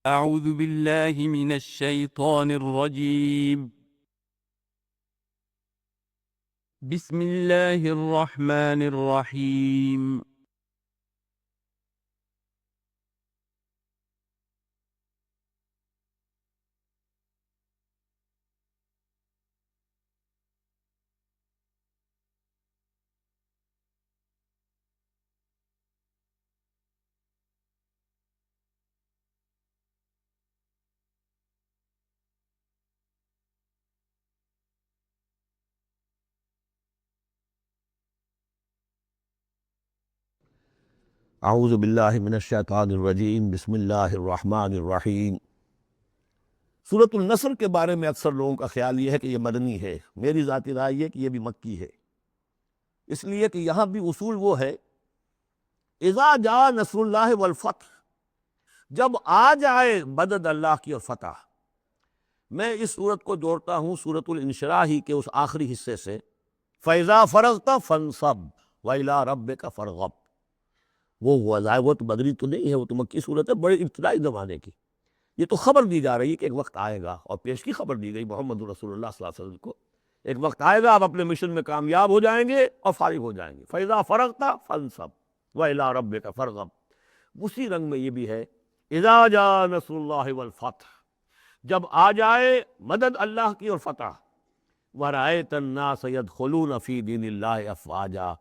أعوذ بالله من الشيطان الرجيم. بسم الله الرحمن الرحيم. اعوذ باللہ من الشیطان الرجیم، بسم اللہ الرحمن الرحیم۔ سورۃ النصر کے بارے میں اکثر لوگوں کا خیال یہ ہے کہ یہ مدنی ہے، میری ذاتی رائے یہ کہ یہ بھی مکی ہے، اس لیے کہ یہاں بھی اصول وہ ہے اذا جاء نصر اللہ والفتح، جب آ جائے مدد اللہ کی اور فتح۔ میں اس سورت کو جوڑتا ہوں سورۃ الانشراح ہی کے اس آخری حصے سے، فَإِذَا فَرَغْتَ فَانصَبْ وَإِلَىٰ رَبِّكَ فَارْغَب۔ وہ تو بدری تو نہیں ہے، وہ تو مکی صورت ہے، بڑے ابتدائی زمانے کی۔ یہ تو خبر دی جا رہی ہے کہ ایک وقت آئے گا، اور پیش کی خبر دی گئی محمد رسول اللہ صلی اللہ علیہ وسلم کو، ایک وقت آئے گا آپ اپنے مشن میں کامیاب ہو جائیں گے اور فارغ ہو جائیں گے۔ فَإِذَا فَرَغْتَ فَانصَبْ وَإِلَىٰ رَبِّكَ فَارْغَب۔ اسی رنگ میں یہ بھی ہے اِذَا جَاءَ نَصْرُ اللَّهِ وَالْفَتْحُ، جب آ جائے مدد اللہ کی اور فتح۔ وَرَأَيْتَ النَّاسَ يَدْخُلُونَ فِي دِينِ اللَّهِ أَفْوَاجًا،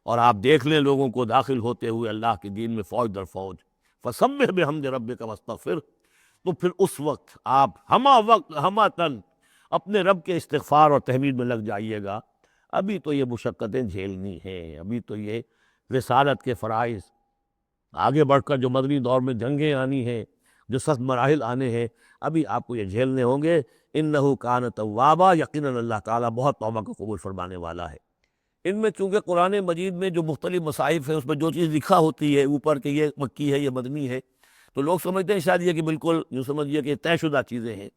اور آپ دیکھ لیں لوگوں کو داخل ہوتے ہوئے اللہ کے دین میں فوج در فوج۔ فَسَبِّحْ بِحَمْدِ رَبِّكَ وَاسْتَغْفِرْ، تو پھر اس وقت آپ ہمہ وقت ہمہ تن اپنے رب کے استغفار اور تحمید میں لگ جائیے گا۔ ابھی تو یہ مشقتیں جھیلنی ہیں، ابھی تو یہ رسالت کے فرائض، آگے بڑھ کر جو مدنی دور میں جنگیں آنی ہیں، جو سخت مراحل آنے ہیں، ابھی آپ کو یہ جھیلنے ہوں گے۔ اِنَّهُ كَانَ تَوَّابًا، یقیناً اللہ تعالیٰ بہت توبہ کو قبول فرمانے والا ہے۔ ان میں چونکہ قرآن مجید میں جو مختلف مصاحف ہیں اس میں جو چیز لکھا ہوتی ہے اوپر کہ یہ مکی ہے یہ مدنی ہے، تو لوگ سمجھتے ہیں شاید یہ کہ بالکل یوں سمجھیے کہ طے شدہ چیزیں ہیں،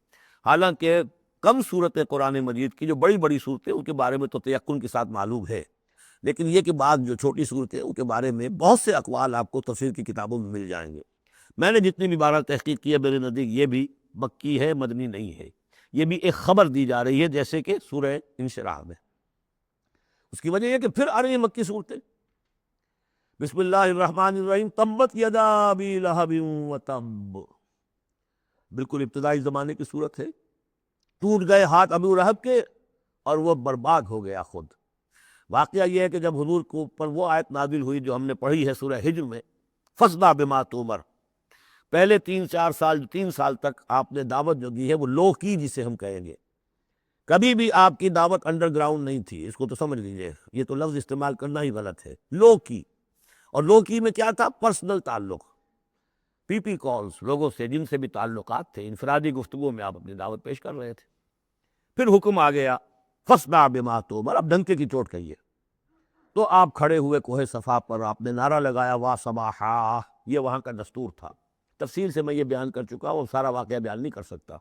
حالانکہ کم صورتیں قرآن مجید کی جو بڑی بڑی صورتیں ان کے بارے میں تو تیقن کے ساتھ معلوم ہے، لیکن یہ کہ بعض جو چھوٹی صورتیں ان کے بارے میں بہت سے اقوال آپ کو تفسیر کی کتابوں میں مل جائیں گے۔ میں نے جتنی بھی بارہ تحقیق کی ہے میرے نزدیک یہ بھی مکی ہے، مدنی نہیں ہے، یہ بھی ایک خبر دی جا رہی ہے جیسے کہ سورہ انشراح میں۔ اس کی وجہ یہ کہ پھر آ رہی ہیں مکی صورتیں۔ بسم اللہ الرحمن الرحیم، تبت یدا ابی لہب وتب، بالکل ابتدائی زمانے کی صورت ہے۔ ٹوٹ گئے ہاتھ ابو لہب کے اور وہ برباد ہو گیا خود۔ واقعہ یہ ہے کہ جب حضور کو اوپر وہ آیت نازل ہوئی جو ہم نے پڑھی ہے سورہ ہجر میں، فاصدع بما تؤمر، پہلے 3 سال تک آپ نے دعوت جو دی ہے وہ لو کی، جسے ہم کہیں گے، کبھی بھی آپ کی دعوت انڈر گراؤنڈ نہیں تھی، اس کو تو سمجھ لیجئے، یہ تو لفظ استعمال کرنا ہی غلط ہے، لو کی۔ اور لو کی میں کیا تھا؟ پرسنل تعلق، پی پی کالز، لوگوں سے جن سے بھی تعلقات تھے، انفرادی گفتگو میں آپ اپنی دعوت پیش کر رہے تھے۔ پھر حکم آ گیا فاصدع بما تؤمر، اب ڈنکے کی چوٹ کہیے۔ تو آپ کھڑے ہوئے کوہ صفا پر، آپ نے نعرہ لگایا وا صباحا، یہ وہاں کا دستور تھا، تفصیل سے میں یہ بیان کر چکا ہوں، سارا واقعہ بیان نہیں کر سکتا۔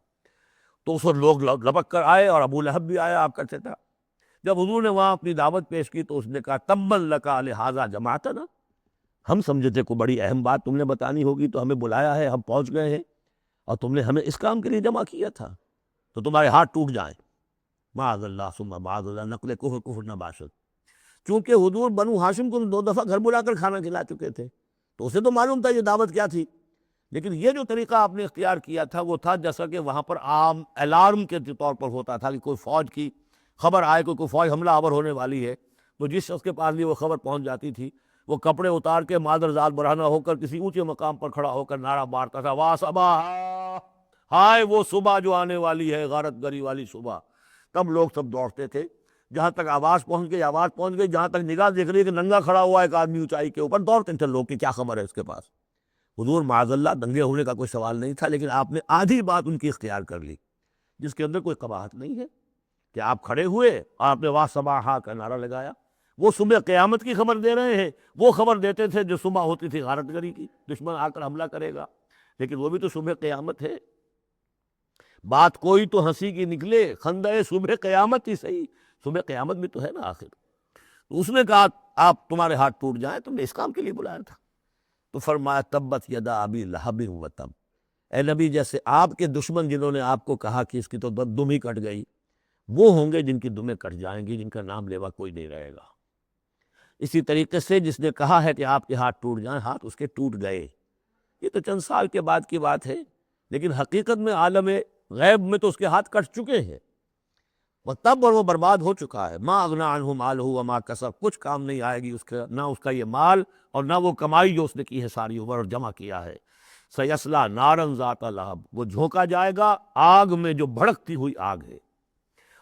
تو اس وقت لوگ لبک کر آئے اور ابو لہب بھی آیا آپ کا چچا۔ جب حضور نے وہاں اپنی دعوت پیش کی تو اس نے کہا تبا لک لہذا جمعتنا، ہم سمجھے تھے کوئی بڑی اہم بات تم نے بتانی ہوگی تو ہمیں بلایا ہے، ہم پہنچ گئے ہیں اور تم نے ہمیں اس کام کے لیے جمع کیا تھا، تو تمہارے ہاتھ ٹوٹ جائیں۔ معاذ اللہ ثم معاذ اللہ، نقل کفر نہ باشد۔ چونکہ حضور بنو ہاشم کو 2 دفعہ گھر بلا کر کھانا کھلا چکے تھے، تو اسے تو معلوم تھا یہ دعوت کیا تھی، لیکن یہ جو طریقہ آپ نے اختیار کیا تھا وہ تھا جیسا کہ وہاں پر عام الارم کے طور پر ہوتا تھا کہ کوئی فوج کی خبر آئے، کوئی فوج حملہ آور ہونے والی ہے، تو جس شخص کے پاس بھی وہ خبر پہنچ جاتی تھی وہ کپڑے اتار کے مادر ذات برہنہ ہو کر کسی اونچے مقام پر کھڑا ہو کر نعرہ مارتا تھا وا صباحا، ہائے وہ صبح جو آنے والی ہے، غارت گری والی صبح۔ تب لوگ سب دوڑتے تھے، جہاں تک آواز پہنچ گئی، جہاں تک نگاہ دیکھ رہی ہے کہ ننگا کھڑا ہوا ایک آدمی اونچائی کے اوپر، دوڑتے تھے لوگ کہ کیا خبر ہے اس کے پاس۔ حضور معاذ اللہ دنگے ہونے کا کوئی سوال نہیں تھا، لیکن آپ نے آدھی بات ان کی اختیار کر لی جس کے اندر کوئی قباحت نہیں ہے، کہ آپ کھڑے ہوئے اور آپ نے وا صباحا کا نعرہ لگایا۔ وہ صبح قیامت کی خبر دے رہے ہیں، وہ خبر دیتے تھے جو صبح ہوتی تھی غارت گری کی، دشمن آ کر حملہ کرے گا، لیکن وہ بھی تو صبح قیامت ہے۔ بات کوئی تو ہنسی کی نکلے، خندہ صبح قیامت ہی صحیح، صبح قیامت بھی تو ہے نا آخر۔ تو اس نے کہا آپ تمہارے ہاتھ ٹوٹ جائیں، تم نے اس کام کے لیے بلایا تھا۔ تو فرمایا تبت یدا ابی لہب وتب، اے نبی جیسے آپ کے دشمن جنہوں نے آپ کو کہا کہ اس کی تو دم ہی کٹ گئی، وہ ہوں گے جن کی دمیں کٹ جائیں گی، جن کا نام لیوا کوئی نہیں رہے گا۔ اسی طریقے سے جس نے کہا ہے کہ آپ کے ہاتھ ٹوٹ جائیں، ہاتھ اس کے ٹوٹ گئے۔ یہ تو چند سال کے بعد کی بات ہے، لیکن حقیقت میں عالم غیب میں تو اس کے ہاتھ کٹ چکے ہیں، وہ تب اور وہ برباد ہو چکا ہے۔ ما اغنی عنہ مالہ وما کسب، کچھ کام نہیں آئے گی اس کا، نہ اس کا یہ مال اور نہ وہ کمائی جو اس نے کی ہے ساری عمر اور جمع کیا ہے۔ سیصلی نارا ذات لہب، وہ جھونکا جائے گا آگ میں جو بھڑکتی ہوئی آگ ہے۔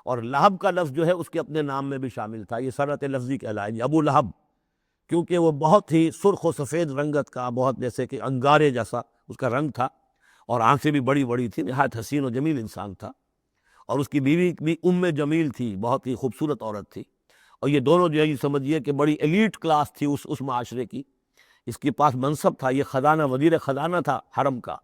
اور لہب کا لفظ جو ہے اس کے اپنے نام میں بھی شامل تھا، یہ صنعت لفظی کہلائے گی، ابو لہب، کیونکہ وہ بہت ہی سرخ و سفید رنگت کا، بہت جیسے کہ انگارے جیسا اس کا رنگ تھا، اور آنکھیں بھی بڑی بڑی تھی، نہایت حسین و جمیل انسان تھا، اور اس کی بیوی بھی ام جمیل تھی، بہت ہی خوبصورت عورت تھی، اور یہ دونوں جو ہے یہ سمجھیے کہ بڑی ایلیٹ کلاس تھی اس معاشرے کی، اس کے پاس منصب تھا، یہ خزانہ وزیر خزانہ تھا حرم کا،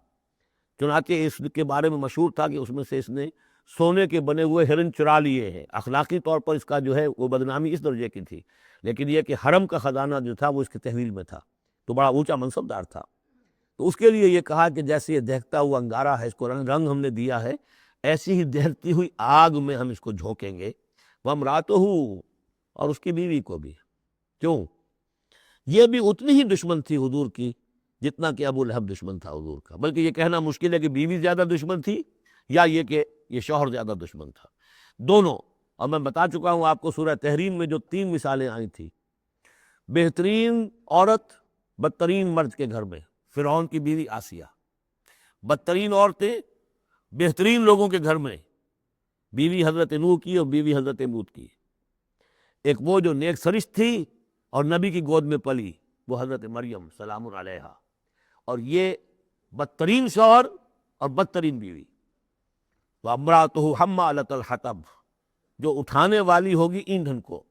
چنانچہ اس کے بارے میں مشہور تھا کہ اس میں سے اس نے سونے کے بنے ہوئے ہرن چرا لیے ہیں۔ اخلاقی طور پر اس کا جو ہے وہ بدنامی اس درجے کی تھی، لیکن یہ کہ حرم کا خزانہ جو تھا وہ اس کے تحویل میں تھا، تو بڑا اونچا منصب دار تھا۔ تو اس کے لیے یہ کہا کہ جیسے یہ دہتا ہوا انگارہ ہے، اس کو رنگ ہم نے دیا ہے، ایسی ہی دہتی ہوئی آگ میں ہم اس کو جھونکیں گے، وامرأتہ، اور اس کی بیوی کو بھی۔ کیوں؟ یہ بھی اتنی ہی دشمن تھی حضور کی جتنا کہ ابو لہب دشمن تھا حضور کا، بلکہ یہ کہنا مشکل ہے کہ بیوی زیادہ دشمن تھی یا یہ کہ یہ شوہر زیادہ دشمن تھا، دونوں۔ اور میں بتا چکا ہوں آپ کو سورہ تحریم میں جو 3 مثالیں آئی تھی، بہترین عورت بدترین مرد کے گھر میں، فرعون کی بیوی آسیہ، بدترین عورتیں بہترین لوگوں کے گھر میں، بیوی حضرت نوح کی اور بیوی حضرت لوط کی، ایک وہ جو نیک سرشت تھی اور نبی کی گود میں پلی، وہ حضرت مریم سلام علیہا، اور یہ بدترین شوہر اور بدترین بیوی۔ وامرأتہ حمالۃ الحطب، جو اٹھانے والی ہوگی ایندھن کو۔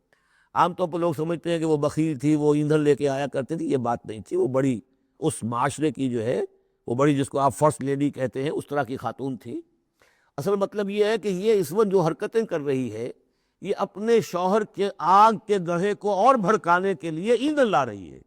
عام طور پر لوگ سمجھتے ہیں کہ وہ بخیل تھی، وہ ایندھن لے کے آیا کرتی تھی، یہ بات نہیں تھی، وہ بڑی اس معاشرے کی جو ہے وہ بڑی، جس کو آپ فرسٹ لیڈی کہتے ہیں، اس طرح کی خاتون تھی۔ اصل مطلب یہ ہے کہ یہ اس وقت جو حرکتیں کر رہی ہے، یہ اپنے شوہر کے آگ کے گڑھے کو اور بھڑکانے کے لیے ایندھن لا رہی ہے۔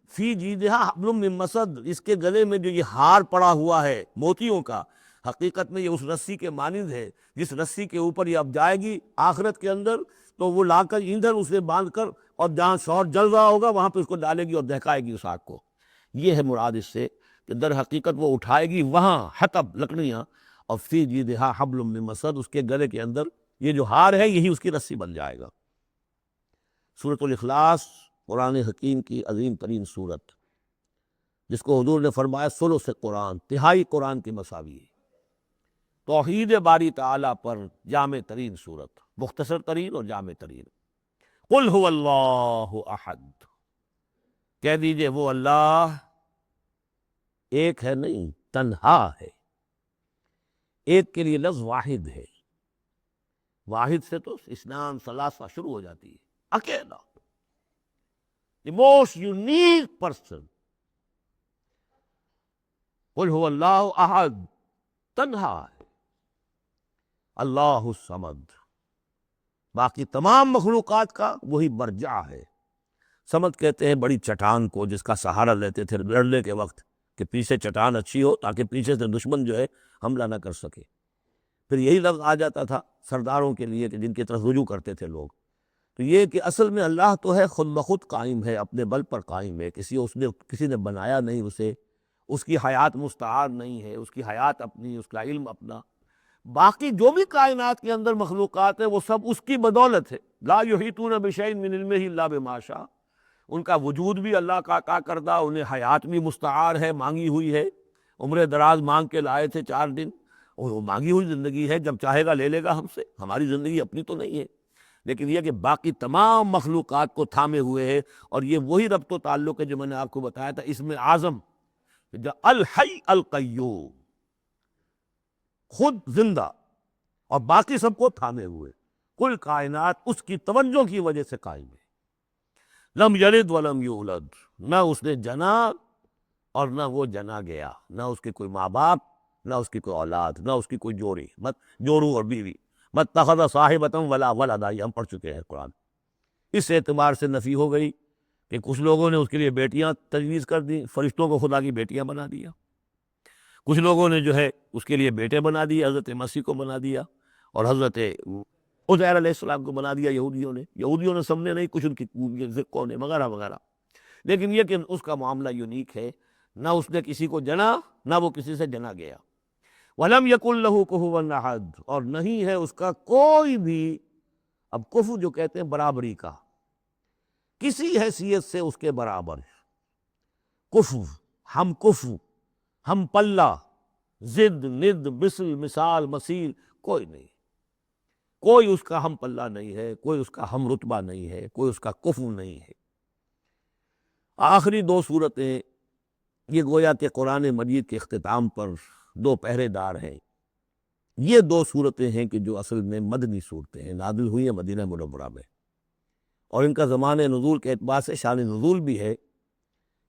فی جیدہا حبل من مسد، اس کے گلے میں جو یہ ہار پڑا ہوا ہے موتیوں کا، حقیقت میں یہ اس رسی کے مانند ہے جس رسی کے اوپر یہ اب جائے گی آخرت کے اندر، تو وہ لا کر ایندھن اسے باندھ کر، اور جہاں شوہر جل رہا ہوگا وہاں پہ اس کو ڈالے گی اور دہکائے گی اس آگ کو۔ یہ ہے مراد اس سے کہ در حقیقت وہ اٹھائے گی وہاں حطب لکڑیاں، اور فی جیدہا حبل من مسد، اس کے گلے کے اندر یہ جو ہار ہے یہی اس کی رسی بن جائے گا۔ سورۃ الاخلاص قرآن حکیم کی عظیم ترین سورت، جس کو حضور نے فرمایا ثلث قرآن، تہائی قرآن کی مساوی ہے، توحید باری تعالیٰ پر جامع ترین سورت، مختصر ترین اور جامع ترین۔ قل هو اللہ احد، کہہ دیجئے وہ اللہ ایک ہے، نہیں تنہا ہے۔ ایک کے لیے لفظ واحد ہے، واحد سے تو اثنان ثلاثہ شروع ہو جاتی ہے، اکیلا، the most unique person۔ قل هو اللہ احد، تنہا ہے، اللہ الصمد، باقی تمام مخلوقات کا وہی مرجع ہے۔ صمد کہتے ہیں بڑی چٹان کو جس کا سہارا لیتے تھے لڑنے کے وقت، کہ پیچھے چٹان اچھی ہو تاکہ پیچھے سے دشمن جو ہے حملہ نہ کر سکے۔ پھر یہی لفظ آ جاتا تھا سرداروں کے لیے کہ جن کی طرف رجوع کرتے تھے لوگ۔ تو یہ کہ اصل میں اللہ تو ہے خود بخود قائم ہے، اپنے بل پر قائم ہے، کسی نے بنایا نہیں اسے، اس کی حیات مستعار نہیں ہے، اس کی حیات اپنی، اس کا علم اپنا۔ باقی جو بھی کائنات کے اندر مخلوقات ہیں وہ سب اس کی بدولت ہے۔ لا یحیطون بشیء من علمہ الا بما شاء، ان کا وجود بھی اللہ کا عطا کردہ، انہیں حیات بھی مستعار ہے، مانگی ہوئی ہے، عمر دراز مانگ کے لائے تھے 4 دن، اور وہ مانگی ہوئی زندگی ہے، جب چاہے گا لے لے گا ہم سے، ہماری زندگی اپنی تو نہیں ہے، لیکن یہ کہ باقی تمام مخلوقات کو تھامے ہوئے ہے۔ اور یہ وہی ربط و تعلق ہے جو میں نے آپ کو بتایا تھا، اس میں اعظم الحی القیوم، خود زندہ اور باقی سب کو تھامے ہوئے، کل کائنات اس کی توجہ کی وجہ سے قائم ہے۔ لم یلد ولم یولد، نہ اس نے جنا اور نہ وہ جنا گیا، نہ اس کے کوئی ماں باپ، نہ اس کی کوئی اولاد، نہ اس کی کوئی جوڑی، مت جورو اور بیوی، مت اتخذ صاحبۃ ولا ولدا، یہ ہم پڑھ چکے ہیں قرآن۔ اس اعتبار سے نفی ہو گئی کہ کچھ لوگوں نے اس کے لیے بیٹیاں تجویز کر دی، فرشتوں کو خدا کی بیٹیاں بنا دیا، کچھ لوگوں نے جو ہے اس کے لیے بیٹے بنا دیے، حضرت مسیح کو بنا دیا، اور حضرت عزیر علیہ السلام کو بنا دیا یہودیوں نے سمجھے نہیں، کچھ ان کی ذکوں نے وغیرہ وغیرہ۔ لیکن یہ کہ اس کا معاملہ یونیک ہے، نہ اس نے کسی کو جنا، نہ وہ کسی سے جنا گیا۔ وَلَمْ يَكُنْ لَهُ كُفُوًا أَحَدٌ، اور نہیں ہے اس کا کوئی بھی، اب کفو جو کہتے ہیں برابری کا، کسی حیثیت سے اس کے برابر، کفو، ہم پلہ، ضد، ند، مثل، مثال، مثیل، کوئی نہیں، کوئی اس کا ہم پلہ نہیں ہے، کوئی اس کا ہم رتبہ نہیں ہے، کوئی اس کا کفو نہیں ہے۔ آخری دو صورتیں یہ گویا کہ قرآن مجید کے اختتام پر دو پہرے دار ہیں۔ یہ دو صورتیں ہیں کہ جو اصل میں مدنی صورتیں ہیں، نازل ہوئی ہیں مدینہ منورہ میں، اور ان کا زمانہ نزول کے اعتبار سے شان نزول بھی ہے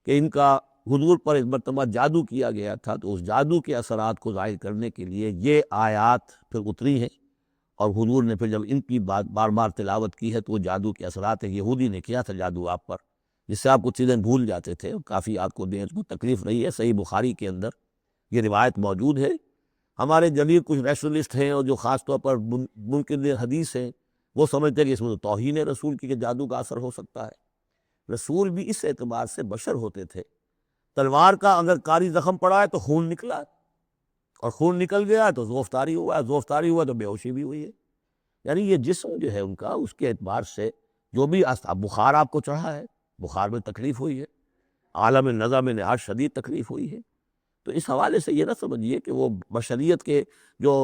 کہ ان کا حضور پر ایک مرتبہ جادو کیا گیا تھا، تو اس جادو کے اثرات کو ظاہر کرنے کے لیے یہ آیات پھر اتری ہیں، اور حضور نے پھر جب ان کی بات بار بار تلاوت کی ہے تو وہ جادو کے اثرات ہیں۔ یہودی نے کیا تھا جادو آپ پر، جس سے آپ کچھ چیزیں بھول جاتے تھے، کافی آپ کو دیر کو تکلیف رہی ہے۔ صحیح بخاری کے اندر یہ روایت موجود ہے۔ ہمارے جلیل کچھ ریشنلسٹ ہیں اور جو خاص طور پر منکر حدیث ہیں، وہ سمجھتے ہیں کہ اس میں تو توہین ہے رسول کی، کہ جادو کا اثر ہو سکتا ہے۔ رسول بھی اس اعتبار سے بشر ہوتے تھے، تلوار کا اگر کاری زخم پڑا ہے تو خون نکلا، اور خون نکل گیا تو زوفتاری ہوا، زوفتاری ہوا تو بے ہوشی بھی ہوئی ہے۔ یعنی یہ جسم جو ہے ان کا، اس کے اعتبار سے جو بھی بخار آپ کو چڑھا ہے، بخار میں تکلیف ہوئی ہے، عالم نظم میں نہایت شدید تکلیف ہوئی ہے، تو اس حوالے سے یہ نہ سمجھیے کہ وہ بشریت کے جو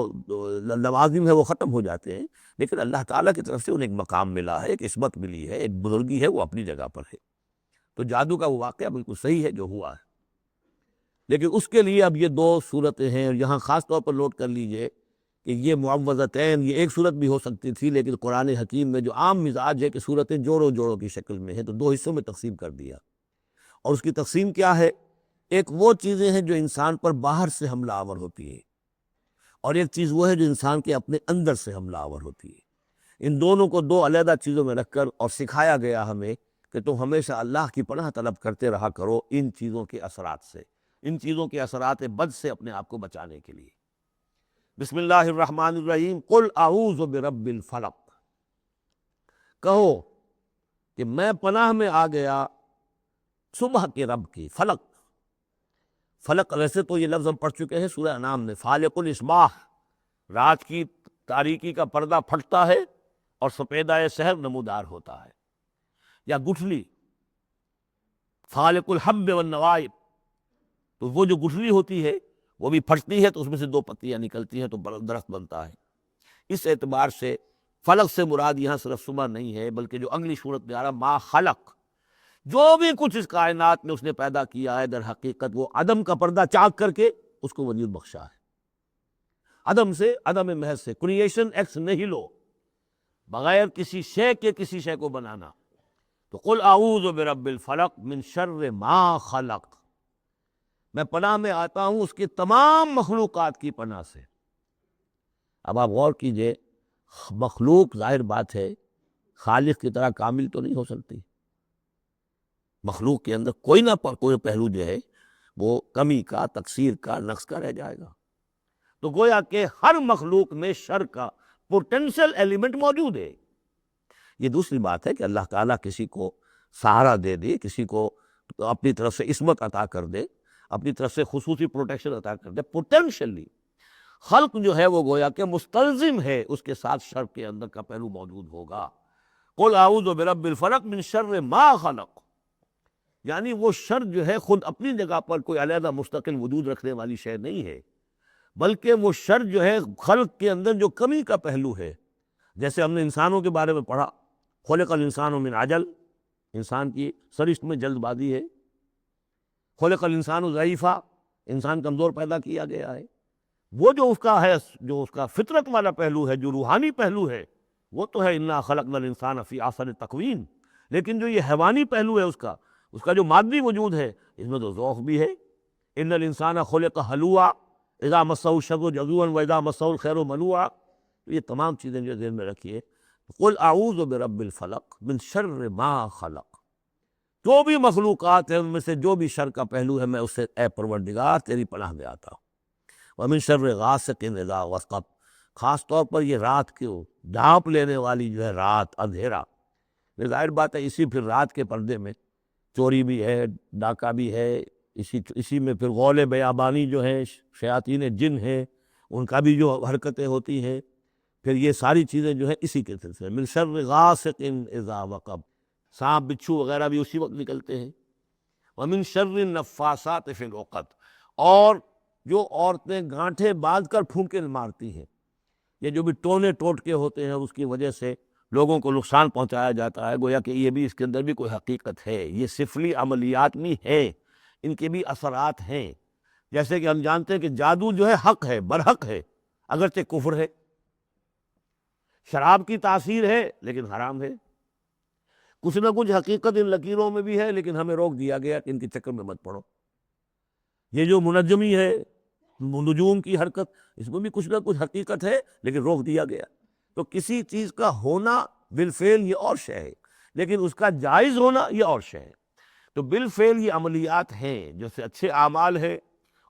لوازم ہے وہ ختم ہو جاتے ہیں، لیکن اللہ تعالیٰ کی طرف سے انہیں ایک مقام ملا ہے، ایک عصمت ملی ہے، ایک بزرگی ہے، وہ اپنی جگہ پر ہے۔ تو جادو کا وہ واقعہ بالکل صحیح ہے جو ہوا ہے، لیکن اس کے لیے اب یہ دو صورتیں ہیں، اور یہاں خاص طور پر نوٹ کر لیجئے کہ یہ معوذتین، یہ ایک صورت بھی ہو سکتی تھی، لیکن قرآن حکیم میں جو عام مزاج ہے کہ صورتیں جوڑوں جوڑوں کی شکل میں ہیں، تو دو حصوں میں تقسیم کر دیا۔ اور اس کی تقسیم کیا ہے؟ ایک وہ چیزیں ہیں جو انسان پر باہر سے حملہ آور ہوتی ہیں، اور ایک چیز وہ ہے جو انسان کے اپنے اندر سے حملہ آور ہوتی ہے۔ ان دونوں کو دو علیحدہ چیزوں میں رکھ کر اور سکھایا گیا ہمیں کہ تم ہمیشہ اللہ کی پناہ طلب کرتے رہا کرو ان چیزوں کے اثرات سے، ان چیزوں کے اثرات بد سے اپنے آپ کو بچانے کے لیے۔ بسم اللہ الرحمن الرحیم، قل اعوذ برب الفلق، کہو کہ میں پناہ میں آ گیا صبح کے رب کی۔ فلق، فلق ویسے تو یہ لفظ ہم پڑھ چکے ہیں سورہ انعام میں، فالق الاصباح، رات کی تاریکی کا پردہ پھٹتا ہے اور سپیدہ سحر نمودار ہوتا ہے، یا گٹھلی، فالق الحب والنوائب، تو وہ جو گٹھلی ہوتی ہے وہ بھی پھٹتی ہے تو اس میں سے دو پتیاں نکلتی ہیں تو درخت بنتا ہے۔ اس اعتبار سے فلق سے مراد یہاں صرف صبح نہیں ہے، بلکہ جو اگلی صورت میں آ رہا ما خلق، جو بھی کچھ اس کائنات میں اس نے پیدا کیا ہے، در حقیقت وہ عدم کا پردہ چاک کر کے اس کو وجود بخشا ہے۔ عدم سے، عدم محض سے، کریشن ایکس نہیلو، بغیر کسی شے کے کسی شے کو بنانا۔ تو قل اعوذ برب الفلق من شر ما خلق، میں پناہ میں آتا ہوں اس کے تمام مخلوقات کی پناہ سے۔ اب آپ غور کیجئے، مخلوق ظاہر بات ہے خالق کی طرح کامل تو نہیں ہو سکتی، مخلوق کے اندر کوئی نہ کوئی پہلو جو ہے وہ کمی کا، تقصیر کا، نقص کا رہ جائے گا۔ تو گویا کہ ہر مخلوق میں شر کا پوٹینشل ایلیمنٹ موجود ہے۔ یہ دوسری بات ہے کہ اللہ تعالیٰ کسی کو سہارا دے دے، کسی کو اپنی طرف سے عصمت عطا کر دے، اپنی طرف سے خصوصی پروٹیکشن عطا کر دے، پوٹینشلی خلق جو ہے وہ گویا کہ مستلزم ہے، اس کے ساتھ شر کے اندر کا پہلو موجود ہوگا۔ قل اعوذ برب الفلق من شر ما خلق، یعنی وہ شر جو ہے خود اپنی جگہ پر کوئی علیحدہ مستقل وجود رکھنے والی شے نہیں ہے، بلکہ وہ شر جو ہے خلق کے اندر جو کمی کا پہلو ہے۔ جیسے ہم نے انسانوں کے بارے میں پڑھا، خلق الانسان من عجل، انسان کی سرشت میں جلد بازی ہے۔ خلق الانسان ضعیفا، انسان کمزور پیدا کیا گیا ہے۔ وہ جو اس کا ہے، جو اس کا فطرت والا پہلو ہے، جو روحانی پہلو ہے، وہ تو ہے انا خلقنا الانسان فی احسن تقویم، لیکن جو یہ حیوانی پہلو ہے اس کا جو مادی وجود ہے، اس میں تو ذوق بھی ہے۔ ان الانسان خلق ہلوعا اذا مسہ الشر جزوعا واذا مسہ الخیر منوعا، یہ تمام چیزیں جو ذہن میں رکھیے۔ قل اعوذ برب الفلق من شر ما خلق، جو بھی مخلوقات ہیں ان میں سے جو بھی شر کا پہلو ہے، میں اس سے اے پروردگار تیری پناہ میں آتا ہوں۔ ومن شر غاسق اذا وقب، خاص طور پر یہ رات کو ڈھانپ لینے والی جو ہے رات، اندھیرا، ظاہر بات ہے اسی پھر رات کے پردے میں چوری بھی ہے، ڈاکہ بھی ہے، اسی میں پھر غول بیابانی جو ہیں، شیاطین جن ہیں، ان کا بھی جو حرکتیں ہوتی ہیں، پھر یہ ساری چیزیں جو ہیں اسی کے سلسلے من شر غاسق اذا وقب، سانپ بچھو وغیرہ بھی اسی وقت نکلتے ہیں، ومن شر النفاثات فی العقد، اور جو عورتیں گانٹھیں باندھ کر پھونکے مارتی ہیں، یہ جو بھی ٹونے ٹوٹکے ہوتے ہیں اس کی وجہ سے لوگوں کو نقصان پہنچایا جاتا ہے، گویا کہ یہ بھی اس کے اندر بھی کوئی حقیقت ہے، یہ سفلی عملیات بھی ہیں، ان کے بھی اثرات ہیں۔ جیسے کہ ہم جانتے ہیں کہ جادو جو ہے حق ہے، برحق ہے، اگرچہ کفر ہے، شراب کی تاثیر ہے لیکن حرام ہے، کچھ نہ کچھ حقیقت ان لکیروں میں بھی ہے، لیکن ہمیں روک دیا گیا کہ ان کے چکر میں مت پڑو۔ یہ جو منجمی ہے، نجوم کی حرکت، اس میں بھی کچھ نہ کچھ حقیقت ہے لیکن روک دیا گیا۔ تو کسی چیز کا ہونا بالفعل یہ اور شے ہے، لیکن اس کا جائز ہونا یہ اور شے ہے۔ تو بالفعل یہ عملیات ہیں جیسے اچھے اعمال ہیں،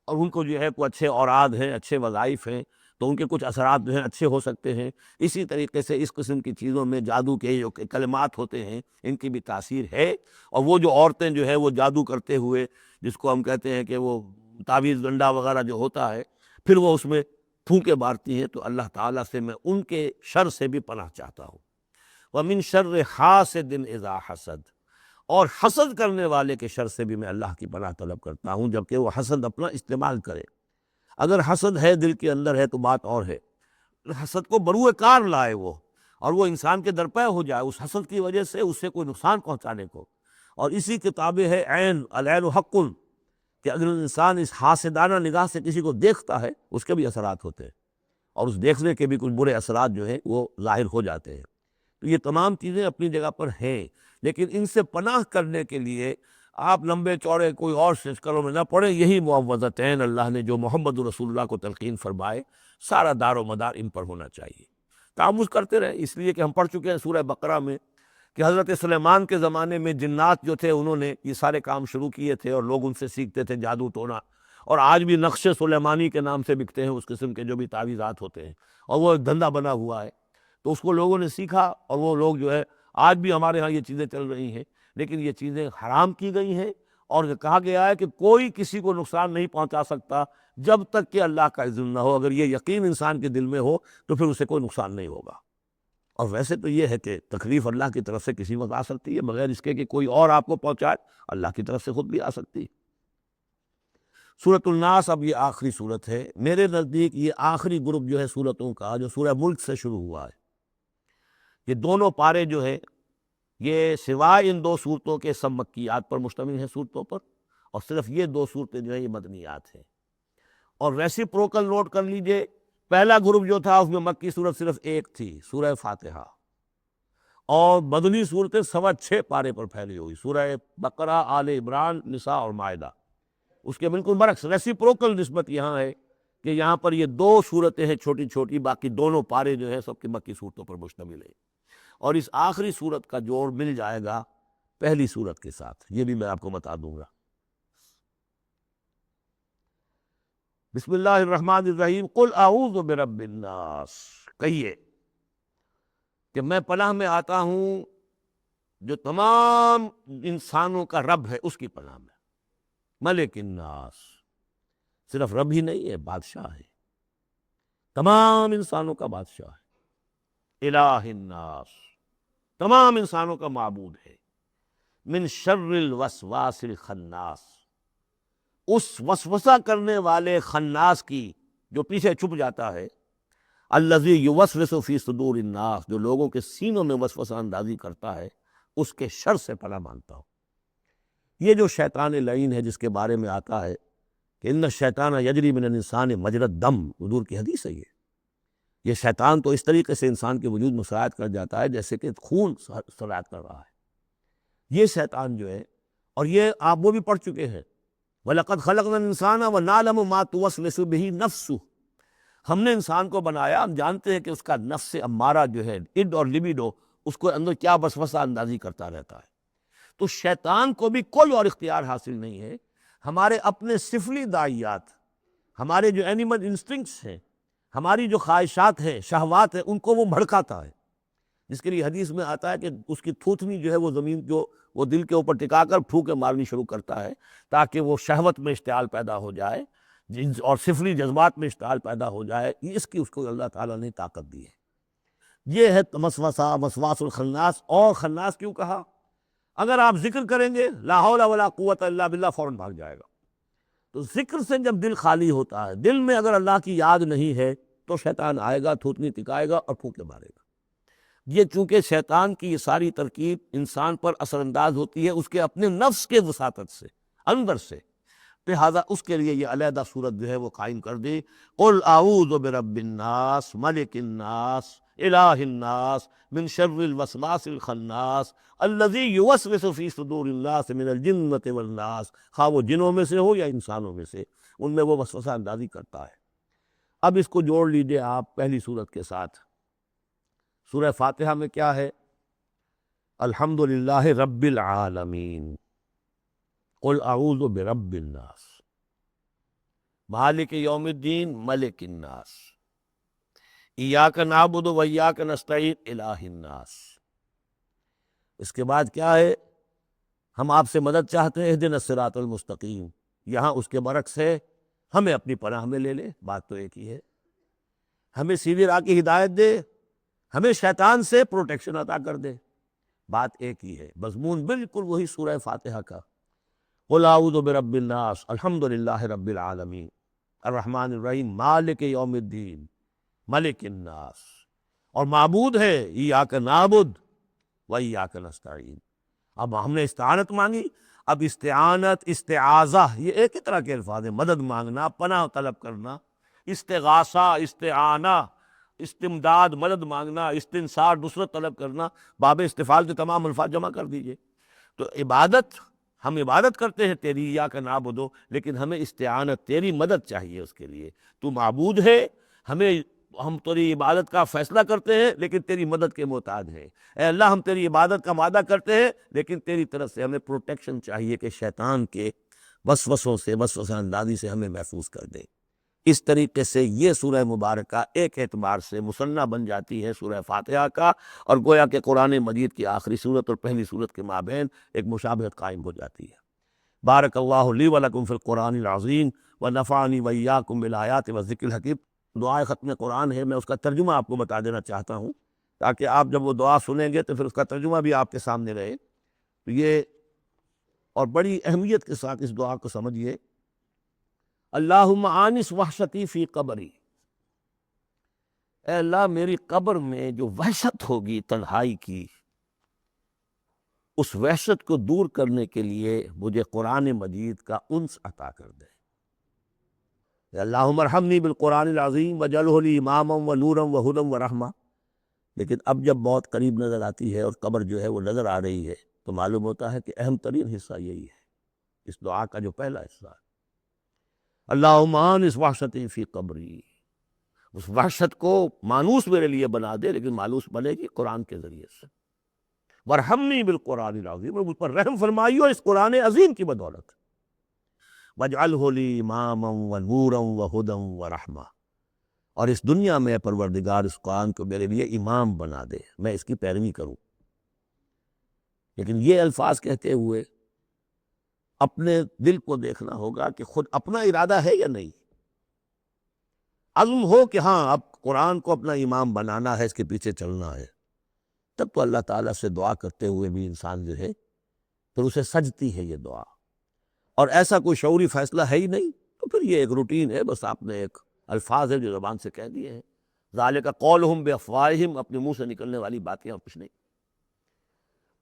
اور ان کو جو ہے کوئی اچھے اوراد ہیں، اچھے وظائف ہیں، تو ان کے کچھ اثرات جو ہیں اچھے ہو سکتے ہیں۔ اسی طریقے سے اس قسم کی چیزوں میں جادو کے جو کلمات ہوتے ہیں ان کی بھی تاثیر ہے، اور وہ جو عورتیں جو ہے وہ جادو کرتے ہوئے، جس کو ہم کہتے ہیں کہ وہ تعویذ گنڈا وغیرہ جو ہوتا ہے، پھر وہ اس میں پھونکے مارتی ہیں، تو اللہ تعالیٰ سے میں ان کے شر سے بھی پناہ چاہتا ہوں۔ وَمِن شَرِّ حَاسِدٍ إِذَا حَسَدَ، اور حسد کرنے والے کے شر سے بھی میں اللہ کی پناہ طلب کرتا ہوں، جبکہ وہ حسد اپنا استعمال کرے۔ اگر حسد ہے دل کے اندر ہے تو بات اور ہے، حسد کو بروئے کار لائے وہ، اور وہ انسان کے درپے ہو جائے اس حسد کی وجہ سے اسے کوئی نقصان پہنچانے کو۔ اور اسی کتابیں ہے عین، العین حق، کہ اگر انسان اس حاسدانہ نگاہ سے کسی کو دیکھتا ہے اس کے بھی اثرات ہوتے ہیں، اور اس دیکھنے کے بھی کچھ برے اثرات جو ہیں وہ ظاہر ہو جاتے ہیں۔ تو یہ تمام چیزیں اپنی جگہ پر ہیں، لیکن ان سے پناہ کرنے کے لیے آپ لمبے چوڑے کوئی اور سلسلوں میں نہ پڑیں، یہی معوذتین اللہ نے جو محمد رسول اللہ کو تلقین فرمائے، سارا دار و مدار ان پر ہونا چاہیے۔ تعمذ کرتے رہیں، اس لیے کہ ہم پڑھ چکے ہیں سورہ بقرہ میں کہ حضرت سلیمان کے زمانے میں جنات جو تھے انہوں نے یہ سارے کام شروع کیے تھے، اور لوگ ان سے سیکھتے تھے جادو ٹونا، اور آج بھی نقش سلیمانی کے نام سے بکتے ہیں اس قسم کے جو بھی تعویذات ہوتے ہیں، اور وہ ایک دھندا بنا ہوا ہے۔ تو اس کو لوگوں نے سیکھا، اور وہ لوگ جو ہے آج بھی ہمارے ہاں یہ چیزیں چل رہی ہیں، لیکن یہ چیزیں حرام کی گئی ہیں، اور کہا گیا ہے کہ کوئی کسی کو نقصان نہیں پہنچا سکتا جب تک کہ اللہ کا اذن نہ ہو۔ اگر یہ یقین انسان کے دل میں ہو تو پھر اسے کوئی نقصان نہیں ہوگا۔ اور ویسے تو یہ ہے کہ تکلیف اللہ کی طرف سے کسی وقت آ سکتی ہے، بغیر اس کے کہ کوئی اور آپ کو پہنچائے، اللہ کی طرف سے خود بھی آ سکتی ہے۔ سورۃ الناس اب یہ آخری سورت ہے، میرے نزدیک یہ آخری گروپ جو ہے سورتوں کا جو سورہ ملک سے شروع ہوا ہے۔ یہ دونوں پارے جو ہے یہ سوائے ان دو صورتوں کے سب مکیات پر مشتمل ہیں صورتوں پر، اور صرف یہ دو صورتیں جو ہیں یہ مدنیات ہیں۔ اور ریسیپروکل نوٹ کر لیجئے، پہلا گروپ جو تھا اس میں مکی صورت صرف ایک تھی، سورہ فاتحہ، اور مدنی صورتیں 6.25 پارے پر پھیلی ہوئی، سورہ بقرہ، آل عمران، نساء اور مائدہ۔ اس کے بالکل برعکس ریسیپروکل نسبت یہاں ہے کہ یہاں پر یہ دو صورتیں ہیں چھوٹی چھوٹی، باقی دونوں پارے جو ہیں سب کی مکی صورتوں پر مشتمل ہیں، اور اس آخری صورت کا جوڑ مل جائے گا پہلی صورت کے ساتھ، یہ بھی میں آپ کو بتا دوں گا۔ بسم اللہ الرحمن الرحیم، قل اعوذ برب الناس، کہیے کہ میں پناہ میں آتا ہوں جو تمام انسانوں کا رب ہے اس کی پناہ میں۔ ملک الناس، صرف رب ہی نہیں ہے، بادشاہ ہے، تمام انسانوں کا بادشاہ ہے۔ الہ الناس، تمام انسانوں کا معبود ہے۔ من شر الوسواس الخناس، اس وسوسہ کرنے والے خناس کی جو پیچھے چھپ جاتا ہے، الذی یوسوس فی صدور الناس، جو لوگوں کے سینوں میں وسوسہ اندازی کرتا ہے، اس کے شر سے پناہ مانگتا ہوں۔ یہ جو شیطان لعین ہے جس کے بارے میں آتا ہے کہ ان الشیطان یجری من الانسان مجری الدم، حضور کی حدیث ہے یہ شیطان تو اس طریقے سے انسان کے وجود میں سرایت کر جاتا ہے جیسے کہ خون سرایت کر رہا ہے۔ یہ شیطان جو ہے، اور یہ آپ وہ بھی پڑھ چکے ہیں، وَلَقَدْ خَلَقْنَا الْإِنسَانَ وَنَعْلَمُ مَا تُوَسْوِسُ بِهِ نَفْسُهُ، ہم نے انسان کو بنایا، ہم جانتے ہیں کہ اس کا نفس امارہ جو ہے، اڈ اور لبیڈو، اس کو اندر کیا وسوسہ اندازی کرتا رہتا ہے۔ تو شیطان کو بھی کوئی اور اختیار حاصل نہیں ہے، ہمارے اپنے سفلی داعیات، ہمارے جو اینیمل انسٹنکٹس ہیں، ہماری جو خواہشات ہیں، شہوات ہیں، ان کو وہ بھڑکاتا ہے، جس کے لیے حدیث میں آتا ہے کہ اس کی تھوتنی جو ہے وہ زمین جو وہ دل کے اوپر ٹکا کر پھونکے مارنی شروع کرتا ہے تاکہ وہ شہوت میں اشتعال پیدا ہو جائے اور سفلی جذبات میں اشتعال پیدا ہو جائے۔ اس کی اس کو اللہ تعالیٰ نے طاقت دی ہے۔ یہ ہے مسوسہ، مسواس الخناس۔ اور خناس کیوں کہا؟ اگر آپ ذکر کریں گے لا حول ولا قوت الا باللہ، فوراً بھاگ جائے گا۔ تو ذکر سے جب دل خالی ہوتا ہے، دل میں اگر اللہ کی یاد نہیں ہے تو شیطان آئے گا، تھوتنی ٹکائے گا اور پھونکے مارے گا۔ یہ چونکہ شیطان کی یہ ساری ترکیب انسان پر اثر انداز ہوتی ہے اس کے اپنے نفس کے وساطت سے، اندر سے، لہذا اس کے لیے یہ علیحدہ صورت جو ہے وہ قائم کر دی۔ قل اعوذ برب الناس ملک الناس الہ الناس من شر الوسواس الخناس الذی یوسوس فی صدور الناس من الجنۃ والناس۔ خواہ وہ جنوں میں سے ہو یا انسانوں میں سے، ان میں وہ وسوسہ اندازی کرتا ہے۔ اب اس کو جوڑ لیجئے آپ پہلی صورت کے ساتھ۔ سورہ فاتحہ میں کیا ہے؟ الحمدللہ رب العالمین، قل اعوذ برب الناس، مالک یوم الدین، ملک الناس، ایاک نعبد و ایاک نستعین، الہ الناس۔ اس کے بعد کیا ہے؟ ہم آپ سے مدد چاہتے ہیں، اہدنا الصراط المستقیم۔ یہاں اس کے برعکس ہے، ہمیں اپنی پناہ میں لے لے، بات تو ایک ہی ہے۔ ہمیں سیدھی راہ کی ہدایت دے، ہمیں شیطان سے پروٹیکشن عطا کر دے، بات ایک ہی ہے، مضمون بالکل وہی سورہ فاتحہ کا۔ قل اعوذ برب الناس، الحمدللہ رب العالمین، الرحمن الرحیم، مالک یوم الدین، ملک الناس۔ اور معبود ہے ایاک نعبد و ایاک نستعین۔ اب ہم نے استعانت مانگی، اب استعانت، استعاذہ، یہ ایک ہی طرح کے الفاظ ہیں، مدد مانگنا، پناہ طلب کرنا، استغاثہ، استعانہ، استمداد، مدد مانگنا، استنصار، نصرت طلب کرنا، باب استفعال کے تمام الفاظ جمع کر دیجئے۔ تو عبادت، ہم عبادت کرتے ہیں تیری، ایاک نعبد، لیکن ہمیں استعانت، تیری مدد چاہیے اس کے لیے۔ تو معبود ہے، ہم تیری عبادت کا فیصلہ کرتے ہیں لیکن تیری مدد کے محتاج ہیں۔ اے اللہ، ہم تیری عبادت کا وعدہ کرتے ہیں لیکن تیری طرف سے ہمیں پروٹیکشن چاہیے کہ شیطان کے وسوسوں سے، وسوسہ اندازی سے ہمیں محفوظ کر دے۔ اس طریقے سے یہ سورہ مبارکہ ایک اعتبار سے مثنیٰ بن جاتی ہے سورہ فاتحہ کا، اور گویا کہ قرآن مجید کی آخری صورت اور پہلی صورت کے مابین ایک مشابہت قائم ہو جاتی ہے۔ بارک اللہ لی و لکم فی القرآن العظیم ونفعنی وایاکم بالآیات والذکر الحکیم۔ دعائے ختم قرآن ہے، میں اس کا ترجمہ آپ کو بتا دینا چاہتا ہوں تاکہ آپ جب وہ دعا سنیں گے تو پھر اس کا ترجمہ بھی آپ کے سامنے رہے۔ تو یہ اور بڑی اہمیت کے ساتھ اس دعا کو سمجھیے۔ اللہم آنس وحشتی فی قبری، اے اللہ میری قبر میں جو وحشت ہوگی تنہائی کی، اس وحشت کو دور کرنے کے لیے مجھے قرآن مجید کا انس عطا کر دے۔ اللہم ارحمنی بالقرآن العظیم واجعلہ لی اماما و نورا و ہدی و رحمہ۔ لیکن اب جب موت قریب نظر آتی ہے اور قبر جو ہے وہ نظر آ رہی ہے تو معلوم ہوتا ہے کہ اہم ترین حصہ یہی ہے، اس دعا کا جو پہلا حصہ ہے، اللہم آنس وحشتی فی قبری، اس وحشت کو مانوس میرے لیے بنا دے، لیکن مانوس بنے گی قرآن کے ذریعے سے۔ وارحمنی بالقرآن العظیم، اور مجھ پر رحم فرمائیو اس قرآن عظیم کی بدولت۔ واجعلہ لی اماما و نورا و ہدی و رحمہ، اور اس دنیا میں پروردگار اس قرآن کو میرے لیے امام بنا دے، میں اس کی پیروی کروں۔ لیکن یہ الفاظ کہتے ہوئے اپنے دل کو دیکھنا ہوگا کہ خود اپنا ارادہ ہے یا نہیں۔ عزم ہو کہ ہاں اب قرآن کو اپنا امام بنانا ہے، اس کے پیچھے چلنا ہے، تب تو اللہ تعالیٰ سے دعا کرتے ہوئے بھی انسان جو ہے پھر اسے سجتی ہے یہ دعا۔ اور ایسا کوئی شعوری فیصلہ ہے ہی نہیں تو پھر یہ ایک روٹین ہے، بس آپ نے ایک الفاظ ہے جو زبان سے کہہ دیے ہیں۔ ذالک قولہم بافواہہم، اپنے منہ سے نکلنے والی باتیں اور کچھ نہیں۔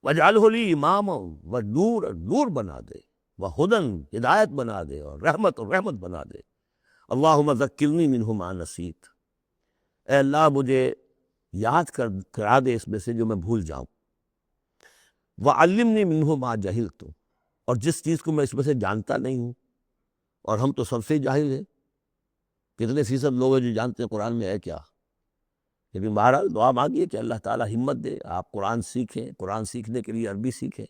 واجعلہ لی اماما، و نور، نور بنا دے، و ہدی، ہدایت بنا دے، اور رحمت بنا دے۔ اللہم ذکرنی منہ ما نسیت، اے اللہ مجھے یاد کرا دے اس میں سے جو میں بھول جاؤں۔ وعلمنی منہ ما جہلت، اور جس چیز کو میں اس میں سے جانتا نہیں ہوں، اور ہم تو سب سے جاہل ہیں، کتنے فیصد لوگ ہیں جو جانتے ہیں قرآن میں ہے کیا۔ لیکن بہرحال دعا مانگیے کہ اللہ تعالیٰ ہمت دے، آپ قرآن سیکھیں، قرآن سیکھنے کے لیے عربی سیکھیں۔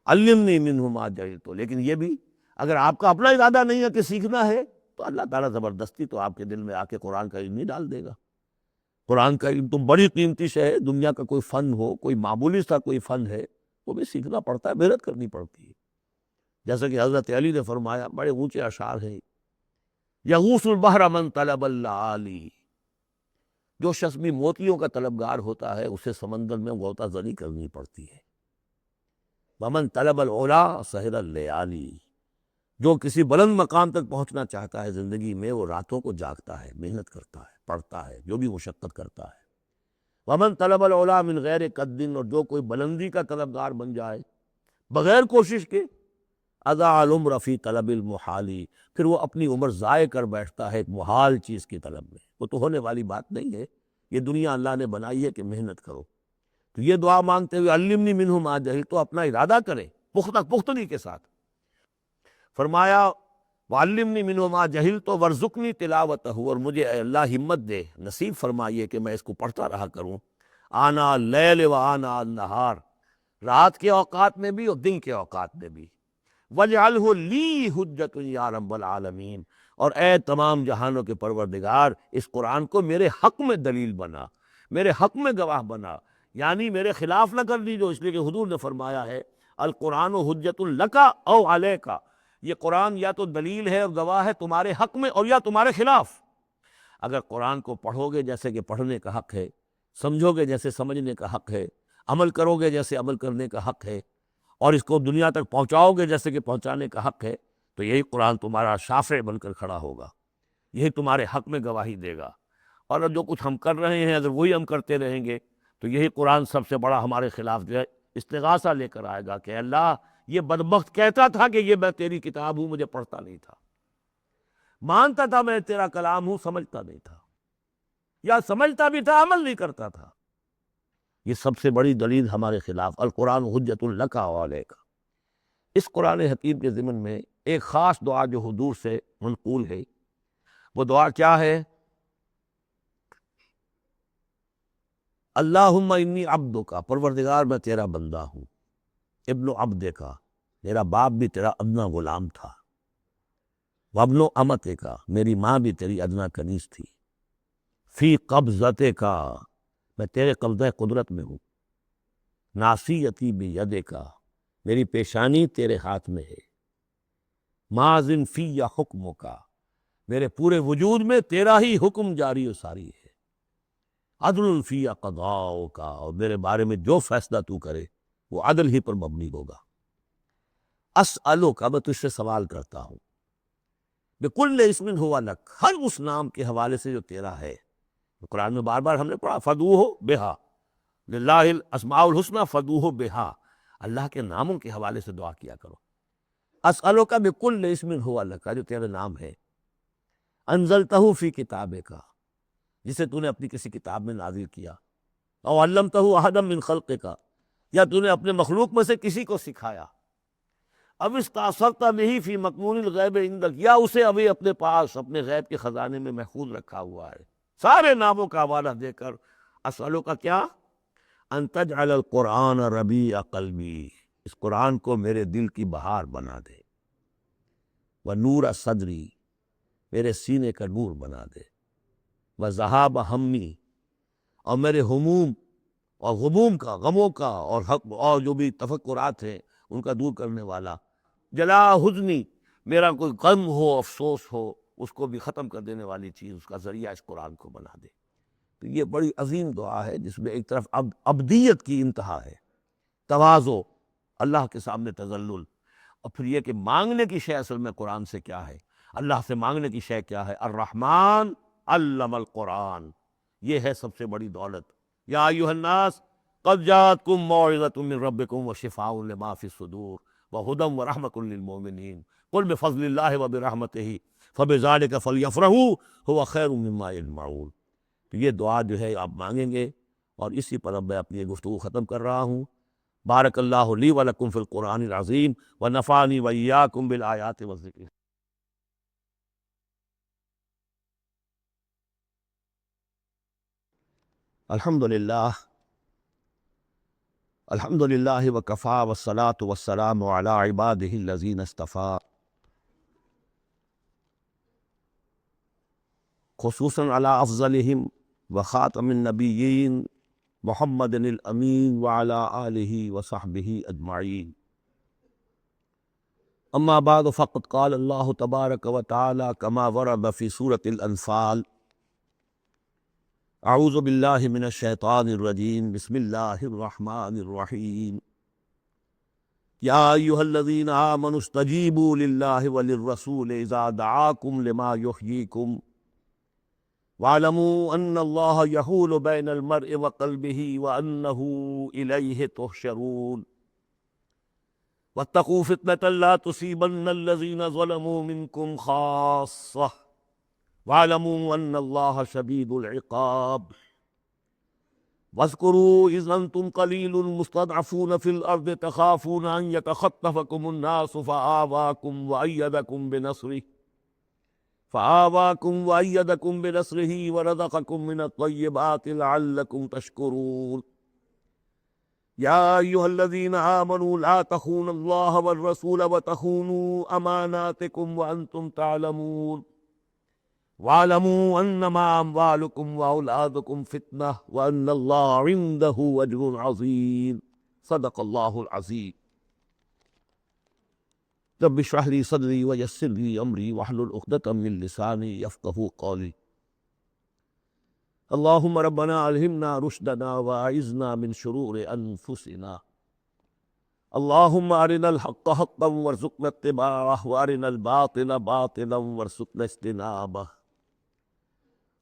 علمنی منہ ما جہلت، لیکن یہ بھی اگر آپ کا اپنا ارادہ نہیں ہے کہ سیکھنا ہے تو اللہ تعالیٰ زبردستی تو آپ کے دل میں آ کے قرآن کا علم نہیں ڈال دے گا۔ قرآن کا علم تو بڑی قیمتی شے ہے، دنیا کا کوئی فن ہو، کوئی معمولی سا کوئی فن ہے، وہ بھی سیکھنا پڑتا ہے، محنت کرنی پڑتی ہے۔ جیسا کہ حضرت علی نے فرمایا، بڑے اونچے اشعار ہیں، یغوث البحر من طلب اللآلی، جو شخص بھی موتیوں کا طلبگار ہوتا ہے اسے سمندر میں غوطہ زنی کرنی پڑتی ہے۔ ومن طلب العلا سہر اللیالی، جو کسی بلند مقام تک پہنچنا چاہتا ہے زندگی میں، وہ راتوں کو جاگتا ہے، محنت کرتا ہے، پڑھتا ہے، جو بھی مشقت کرتا ہے۔ ومن طلب العلا من غیر قد، اور جو کوئی بلندی کا طلبگار بن جائے بغیر کوشش کے، اضاع العمر فی طلب المحالی، پھر وہ اپنی عمر ضائع کر بیٹھتا ہے ایک محال چیز کی طلب میں، وہ تو ہونے والی بات نہیں ہے۔ یہ دنیا اللہ نے بنائی ہے کہ محنت کرو۔ تو یہ دعا مانگتے ہوئے علمنی منہ ما جہلت، تو اپنا ارادہ کرے پختگی کے ساتھ۔ فرمایا وعلمنی منہ ما جہلت وارزقنی تلاوتہ، اور مجھے اے اللہ ہمت دے، نصیب فرمائیے کہ میں اس کو پڑھتا رہا کروں، آنا اللیل و آنا النہار، رات کے اوقات میں بھی اور دن کے اوقات میں بھی۔ وَاجْعَلْهُ لِی حُجَّةٌ یا رب العالمین، اور اے تمام جہانوں کے پروردگار، اس قرآن کو میرے حق میں دلیل بنا، میرے حق میں گواہ بنا، یعنی میرے خلاف نہ کر دیجو، اس لیے کہ حضور نے فرمایا ہے القرآن حجۃ لک او علیک، یہ قرآن یا تو دلیل ہے اور گواہ ہے تمہارے حق میں اور یا تمہارے خلاف۔ اگر قرآن کو پڑھو گے جیسے کہ پڑھنے کا حق ہے، سمجھو گے جیسے سمجھنے کا حق ہے، عمل کرو گے جیسے عمل کرنے کا حق ہے، اور اس کو دنیا تک پہنچاؤ گے جیسے کہ پہنچانے کا حق ہے، تو یہی قرآن تمہارا شافع بن کر کھڑا ہوگا، یہی تمہارے حق میں گواہی دے گا۔ اور جو کچھ ہم کر رہے ہیں اگر وہی ہم کرتے رہیں گے تو یہی قرآن سب سے بڑا ہمارے خلاف جو ہے استغاثہ لے کر آئے گا کہ اللہ یہ بدبخت کہتا تھا کہ یہ میں تیری کتاب ہوں، مجھے پڑھتا نہیں تھا، مانتا تھا میں تیرا کلام ہوں، سمجھتا نہیں تھا، یا سمجھتا بھی تھا عمل نہیں کرتا تھا۔ یہ سب سے بڑی دلیل ہمارے خلاف، القرآن حجۃ لک و علیک۔ اس قرآن حکیم کے ضمن میں ایک خاص دعا جو حضور سے منقول ہے، وہ دعا کیا ہے؟ اللہم انی عبدک، پروردگار میں تیرا بندہ ہوں، ابن عبدک، میرا باپ بھی تیرا ادنا غلام تھا، وابن امتک، میری ماں بھی تیری ادنا کنیز تھی، فی قبضتک، میں تیرے قبضہ قدرت میں ہوں، ناصیتی بیدک، میری پیشانی تیرے ہاتھ میں ہے، ماضٍ فی حکمک، میرے پورے وجود میں تیرا ہی حکم جاری و ساری ہے، عدل فی قضاؤک، اور میرے بارے میں جو فیصلہ تو کرے وہ عدل ہی پر مبنی ہوگا۔ اسألک، میں تجھ سے سوال کرتا ہوں، بکل اسم ہوا لک، ہر اس نام کے حوالے سے جو تیرا ہے، قرآن میں بار بار ہم نے پڑھا فدعوہ بہا، للہ الاسماء الحسنی فدعوہ بہا، اللہ کے ناموں کے حوالے سے دعا کیا کرو۔ اسألک بکل اسم ہوا لک، جو تیرا نام ہے، انزلتہ فی کتابک، جسے تو نے اپنی کسی کتاب میں نازل کیا، او علمتہ احدا من خلقک، یا تو نے اپنے مخلوق میں سے کسی کو سکھایا، اب استاثرت بہ فی مکنون الغیب عندک، یا اسے ابھی اپنے پاس اپنے غیب کے خزانے میں محفوظ رکھا ہوا ہے۔ سارے ناموں کا حوالہ دے کر اسألو کا کیا، ان تجعل القرآن ربیع قلبی، اس قرآن کو میرے دل کی بہار بنا دے، ونور صدری، میرے سینے کا نور بنا دے، وذہاب ہمی، اور میرے ہموم اور غموم کا، غموں کا اور حق اور جو بھی تفکرات ہیں ان کا دور کرنے والا، جلا حزنی، میرا کوئی غم ہو افسوس ہو اس کو بھی ختم کر دینے والی چیز، اس کا ذریعہ اس قرآن کو بنا دے۔ تو یہ بڑی عظیم دعا ہے جس میں ایک طرف عبدیت کی انتہا ہے، تواضع، اللہ کے سامنے تذلل، اور پھر یہ کہ مانگنے کی شے اصل میں قرآن سے کیا ہے، اللہ سے مانگنے کی شے کیا ہے، الرحمن علم القرآن، یہ ہے سب سے بڑی دولت۔ یا ایھا الناس قد جاءتکم موعظۃ من ربکم وشفاء لما فی الصدور وہدی ورحمۃ للمؤمنین قل بفضل اللہ وبرحمتہ فبذلک فلیفرحوا ھو خیر مما یجمعون۔ تو یہ دعا جو ہے آپ مانگیں گے، اور اسی پر اب میں اپنی گفتگو ختم کر رہا ہوں۔ بارک اللہ لی ولکم فی القرآن العظیم ونفعنی وإیاکم بالآیات والذکر۔ الحمدللہ الحمدللہ وکفیٰ والصلاۃ والسلام علی عبادہ الذین اصطفیٰ۔ خصوصاً علی افضلہم وخاتم النبیین محمد الامین وعلی آلہ وصحبہ اجمعین. اما بعد فقد قال اللہ تبارک و تعالی کما ورد فی سورۃ الانفال اعوذ باللہ من الشیطان الرجیم بسم اللہ الرحمن الرحیم یا ایھا الذین آمنوا استجیبوا للہ وللرسول اذا دعاکم لما یحییکم واعلموا ان اللہ یحول بین المرء وقلبہ وانہ الیہ تحشرون واتقوا فتنة لا تصیبن الذین ظلموا منکم خاصہ واعلموا ان اللہ شدید العقاب. واذکروا اذ انتم قلیل مستضعفون فی الارض تخافون ان یتخطفکم الناس فآواکم وأیدکم بنصرہ ورزقکم من الطیبات لعلکم تشکرون. یا ایھا الذین آمنوا لا تخونوا اللہ والرسول وتخونوا اماناتکم وانتم تعلمون واعلموا انما اموالکم واولادکم فتنہ وان اللہ عندہ اجر عظیم. صدق اللہ العظیم. رب اشرح لی صدری ویسر لی امری واحلل عقدۃ من لسانی یفقہوا قولی. اللہم ربنا الہمنا رشدنا واعذنا من شرور انفسنا. اللہم ارنا الحق حقا وارزقنا اتباعہ وارنا الباطل باطلا وارزقنا اجتنابہ.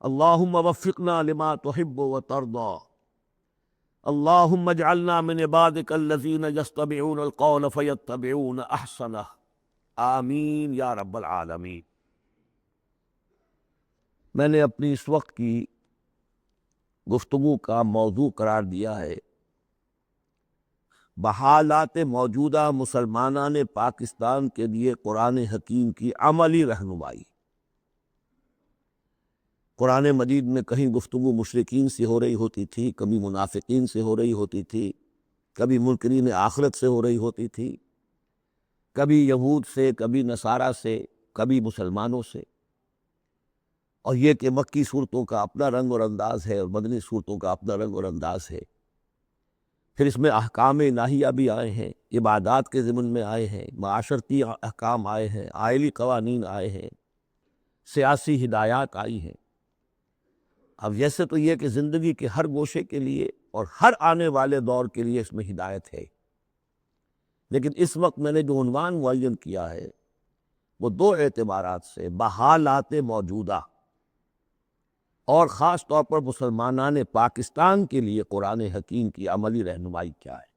اللہم وفقنا لما تحب وترضى. اللہم اجعلنا من عبادک الذین یستمعون القول فیتبعون احسنہ. آمین یا رب العالمین. میں نے اپنی اس وقت کی گفتگو کا موضوع قرار دیا ہے بحالات موجودہ مسلمانان پاکستان کے لیے قرآن حکیم کی عملی رہنمائی. قرآن مجید میں کہیں گفتگو مشرکین سے ہو رہی ہوتی تھی، کبھی منافقین سے ہو رہی ہوتی تھی، کبھی منکرین آخرت سے ہو رہی ہوتی تھی، کبھی یہود سے، کبھی نصارہ سے، کبھی مسلمانوں سے. اور یہ کہ مکی صورتوں کا اپنا رنگ اور انداز ہے اور مدنی صورتوں کا اپنا رنگ اور انداز ہے. پھر اس میں احکام الہیہ بھی آئے ہیں، عبادات کے ضمن میں آئے ہیں، معاشرتی احکام آئے ہیں، آئلی قوانین آئے ہیں، سیاسی ہدایات آئی ہیں. اب جیسے تو یہ کہ زندگی کے ہر گوشے کے لیے اور ہر آنے والے دور کے لیے اس میں ہدایت ہے، لیکن اس وقت میں نے جو عنوان معین کیا ہے وہ دو اعتبارات سے بحالات موجودہ اور خاص طور پر مسلمانان پاکستان کے لیے قرآن حکیم کی عملی رہنمائی کیا ہے.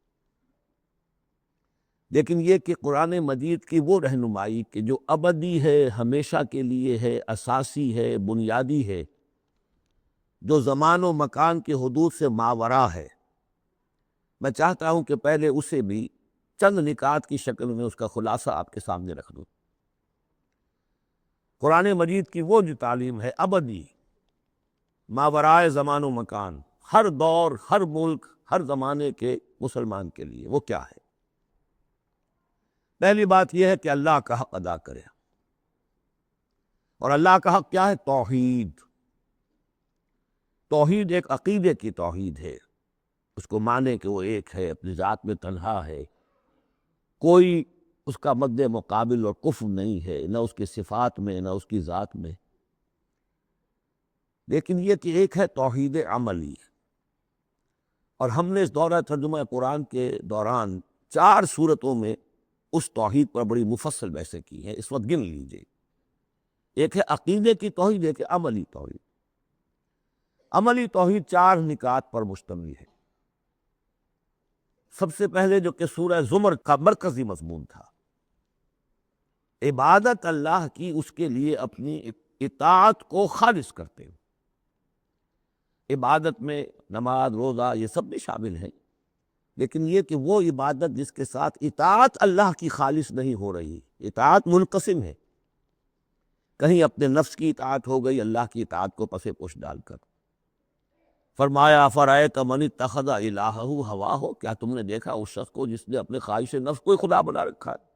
لیکن یہ کہ قرآن مجید کی وہ رہنمائی کہ جو ابدی ہے، ہمیشہ کے لیے ہے، اساسی ہے، بنیادی ہے، جو زمان و مکان کے حدود سے ماورا ہے، میں چاہتا ہوں کہ پہلے اسے بھی چند نکات کی شکل میں اس کا خلاصہ آپ کے سامنے رکھ دوں. قرآن مجید کی وہ جو تعلیم ہے ابدی، ماورائے زمان و مکان، ہر دور، ہر ملک، ہر زمانے کے مسلمان کے لیے وہ کیا ہے؟ پہلی بات یہ ہے کہ اللہ کا حق ادا کرے. اور اللہ کا حق کیا ہے؟ توحید. توحید ایک عقیدے کی توحید ہے، اس کو مانے کہ وہ ایک ہے، اپنی ذات میں تنہا ہے، کوئی اس کا مد مقابل اور کفو نہیں ہے، نہ اس کی صفات میں نہ اس کی ذات میں. لیکن یہ کہ ایک ہے توحید عملی. اور ہم نے اس دورہ ترجمہ قرآن کے دوران 4 صورتوں میں اس توحید پر بڑی مفصل بحثیں کی ہیں، اس وقت گن لیجیے. ایک ہے عقیدے کی توحید، ایک ہے عملی توحید. عملی توحید 4 نکات پر مشتمل ہے. سب سے پہلے جو کہ سورہ زمر کا مرکزی مضمون تھا، عبادت اللہ کی اس کے لیے اپنی اطاعت کو خالص کرتے ہیں. عبادت میں نماز، روزہ یہ سب بھی شامل ہیں، لیکن یہ کہ وہ عبادت جس کے ساتھ اطاعت اللہ کی خالص نہیں ہو رہی. اطاعت منقسم ہے، کہیں اپنے نفس کی اطاعت ہو گئی اللہ کی اطاعت کو پس پوش ڈال کر. فرمایا افرأیت من اتخذ الہہ ہواہ، کیا تم نے دیکھا اس شخص کو جس نے اپنے خواہش نفس کو ہی خدا بنا رکھا ہے؟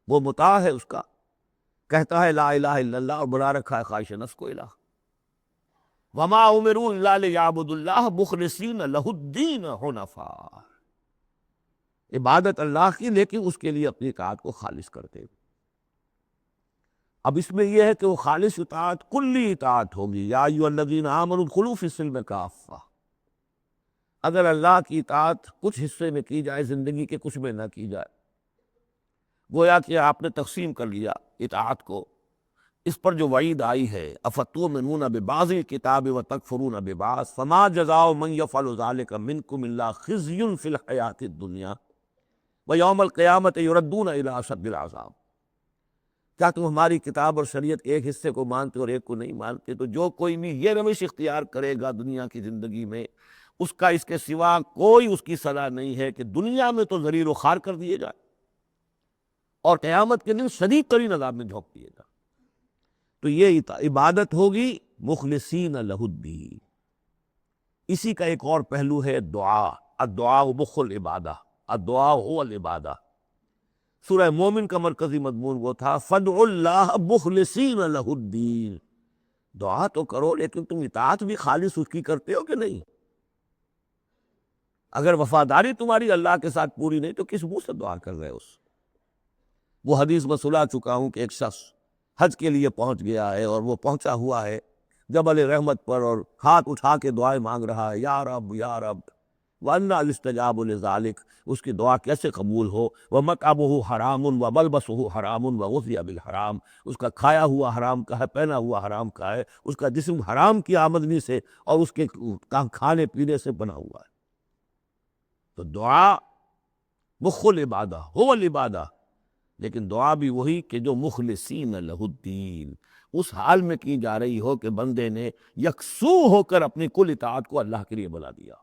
وہ مطاع ہے اس کا، کہتا ہے لا الہ الا اللہ اور بنا رکھا ہے خواہش نفس کو الہ۔ وما امروا الا لیعبدوا اللہ مخلصین لہ الدین حنفاء، عبادت اللہ کی لیکن اس کے لیے اپنی اطاعت کو خالص کرتے ہوئے۔ اب اس میں یہ ہے کہ وہ خالص اطاعت کلی اطاعت ہوگی، یا ایھا الذین آمنوا ادخلوا فی السلم کافہ۔ اگر اللہ کی اطاعت کچھ حصے میں کی جائے زندگی کے، کچھ میں نہ کی جائے، گویا کہ آپ نے تقسیم کر لیا اطاعت کو، اس پر جو وعید آئی ہے افتؤمنون ببعض الکتاب وتکفرون ببعض فما جزاء من یفعل ذلک منکم الا خزی فی الحیاۃ الدنیا ویوم القیامۃ یردون الی اشد العذاب۔ کیا تم ہماری کتاب اور شریعت کے ایک حصے کو مانتے اور ایک کو نہیں مانتے؟ تو جو کوئی بھی یہ روش اختیار کرے گا دنیا کی زندگی میں، اس کا اس کے سوا کوئی اس کی سزا نہیں ہے کہ دنیا میں تو ذلیل و خوار کر دیے جائے اور قیامت کے دن شدید ترین عذاب میں جھونک دیے جائے۔ تو یہ عبادت ہوگی مخلصین لہ الدین۔ اسی کا ایک اور پہلو ہے دعا، الدعاء مخ العبادہ، الدعاء هو العبادہ۔ سورہ مومن کا مرکزی مضمون وہ تھا فادعوا اللہ مخلصین لہ الدین، دعا تو کرو لیکن تم اطاعت بھی خالص اس کی کرتے ہو کہ نہیں؟ اگر وفاداری تمہاری اللہ کے ساتھ پوری نہیں تو کس منہ سے دعا کر رہے ہو؟ وہ حدیث میں سنا چکا ہوں کہ ایک شخص حج کے لیے پہنچ گیا ہے اور وہ پہنچا ہوا ہے جبل رحمت پر اور ہاتھ اٹھا کے دعائیں مانگ رہا ہے، یا رب یا رب وَأَنَّىٰ يُسْتَجَابُ لِذَٰلِكَ، اس کی دعا کیسے قبول ہو؟ وَمَطْعَمُهُ حَرَامٌ وَمَلْبَسُهُ حَرَامٌ وَغُذِّيَ بِالْحَرَام، اس کا کھایا ہوا حرام کا ہے، پہنا ہوا حرام کا ہے، اس کا جسم حرام کی آمدنی سے اور اس کے کھانے پینے سے بنا ہوا ہے۔ تو دعا مخ العبادہ هو العبادہ، لیکن دعا بھی وہی کہ جو مخلصین لہ الدین، اس حال میں کی جا رہی ہو کہ بندے نے یکسو ہو کر اپنی کل اطاعت کو اللہ کے لیے بنا دیا۔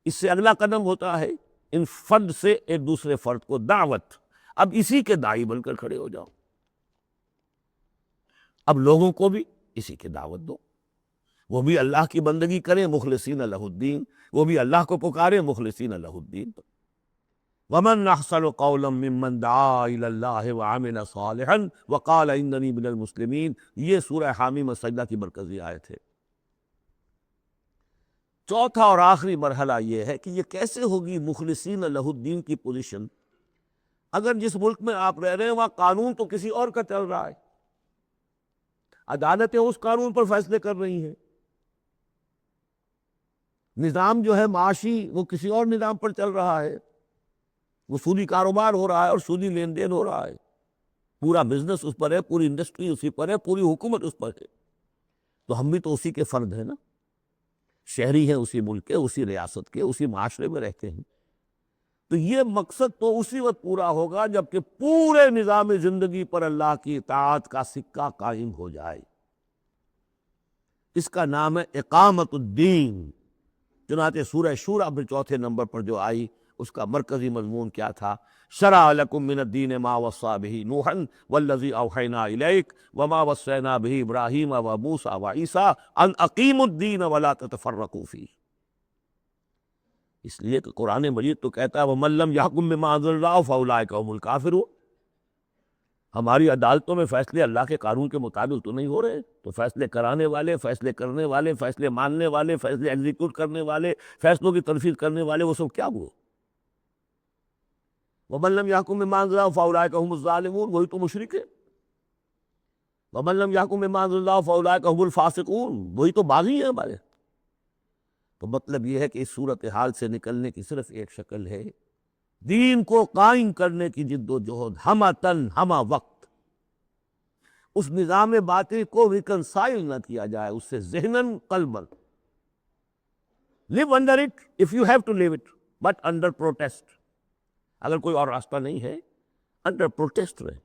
اس سے اگلا قدم ہوتا ہے ان فرد سے ایک دوسرے فرد کو دعوت، اب اسی کے داعی بن کر کھڑے ہو جاؤ، اب لوگوں کو بھی اسی کی دعوت دو، وہ بھی اللہ کی بندگی کریں مخلصین لہ الدین، وہ بھی اللہ کو پکارے مخلصین لہ الدین۔ وَمَنْ أَحْسَنُ قَوْلًا مِّمَّنْ دَعَا إِلَى اللَّهِ وَعَمِلَ صَالِحًا وَقَالَ إِنَّنِي مِنَ الْمُسْلِمِينَ، یہ سورہ حامی سجدہ کی مرکزی آیت ہے۔ چوتھا اور آخری مرحلہ یہ ہے کہ یہ کیسے ہوگی مخلصین لہ الدین کی پوزیشن، اگر جس ملک میں آپ رہ رہے ہیں وہاں قانون تو کسی اور کا چل رہا ہے، عدالتیں اس قانون پر فیصلے کر رہی ہیں، نظام جو ہے معاشی وہ کسی اور نظام پر چل رہا ہے، وہ سودی کاروبار ہو رہا ہے اور سودی لین دین ہو رہا ہے، پورا بزنس اس پر ہے، پوری انڈسٹری اسی پر ہے، پوری حکومت اس پر ہے۔ تو ہم بھی تو اسی کے فرد ہیں نا، شہری ہیں اسی ملک کے، اسی ریاست کے، اسی معاشرے میں رہتے ہیں۔ تو یہ مقصد تو اسی وقت پورا ہوگا جبکہ پورے نظام زندگی پر اللہ کی اطاعت کا سکہ قائم ہو جائے۔ اس کا نام ہے اقامت الدین۔ چنانچہ سورہ شورى میں چوتھے نمبر پر جو آئی اس کا مرکزی مضمون کیا تھا؟ شرع لکم من الدین ما وصی بہ نوحا والذی اوحینا الیک وما وصینا بہ ابراہیم وموسیٰ وعیسیٰ ان اقیموا الدین ولا تتفرقوا فیہ۔ اس لیے کہ قرآن مجید تو کہتا ہے ومن لم یحکم بما انزل اللہ فاولئک هم الکافرون، ہماری عدالتوں میں فیصلے اللہ کے قانون کے مطابق تو نہیں ہو رہے، تو فیصلے کرانے والے، فیصلے کرنے والے، فیصلے ماننے والے، فیصلے ایگزیکیوٹ کرنے والے، فیصلوں کی تنفیذ کرنے والے، وہ سب کیا ہوئے؟ ومن لم یحکم بما انزل اللہ فاولئک هم الظالمون، وہی تو مشرک ہے۔ ومن لم یحکم بما انزل اللہ فاولئک هم الفاسقون، وہی تو باغی ہیں ہمارے۔ تو مطلب یہ ہے کہ اس صورتحال سے نکلنے کی صرف ایک شکل ہے، دین کو قائم کرنے کی جد و جہد ہمہ تن ہمہ وقت، اس نظام باطل کو ریکنسائل نہ کیا جائے اس سے ذہناً قلباً۔ live under it if you have to live it but under protest، اگر کوئی اور راستہ نہیں ہے under protest رہے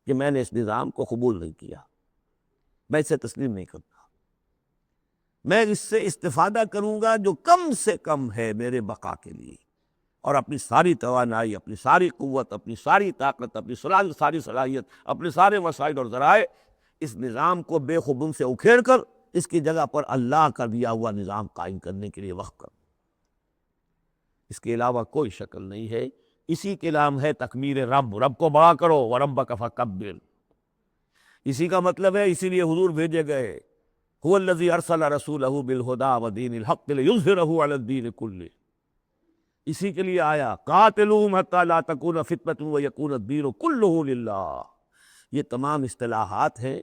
کہ میں نے اس نظام کو قبول نہیں کیا، میں اسے تسلیم نہیں کرتا، میں اس سے استفادہ کروں گا جو کم سے کم ہے میرے بقا کے لیے، اور اپنی ساری توانائی، اپنی ساری قوت، اپنی ساری طاقت، اپنی ساری صلاحیت، اپنے سارے وسائل اور ذرائع اس نظام کو بے خبن سے اکھیڑ کر اس کی جگہ پر اللہ کا دیا ہوا نظام قائم کرنے کے لیے وقف کر۔ اس کے علاوہ کوئی شکل نہیں ہے۔ اسی کے نام ہے تکبیر رب، رب کو بڑا کرو، وربک فکبر۔ اسی کا مطلب ہے، اسی لیے حضور بھیجے گئے، هو الذی ارسل رسولہ بالہدی ودین الحق لیظہرہ علی الدین کلہ، اسی کے لیے آیا قاتلوہم حتی لا تکون فتنۃ ویکون الدین کلہ للہ۔ یہ تمام اصطلاحات ہیں،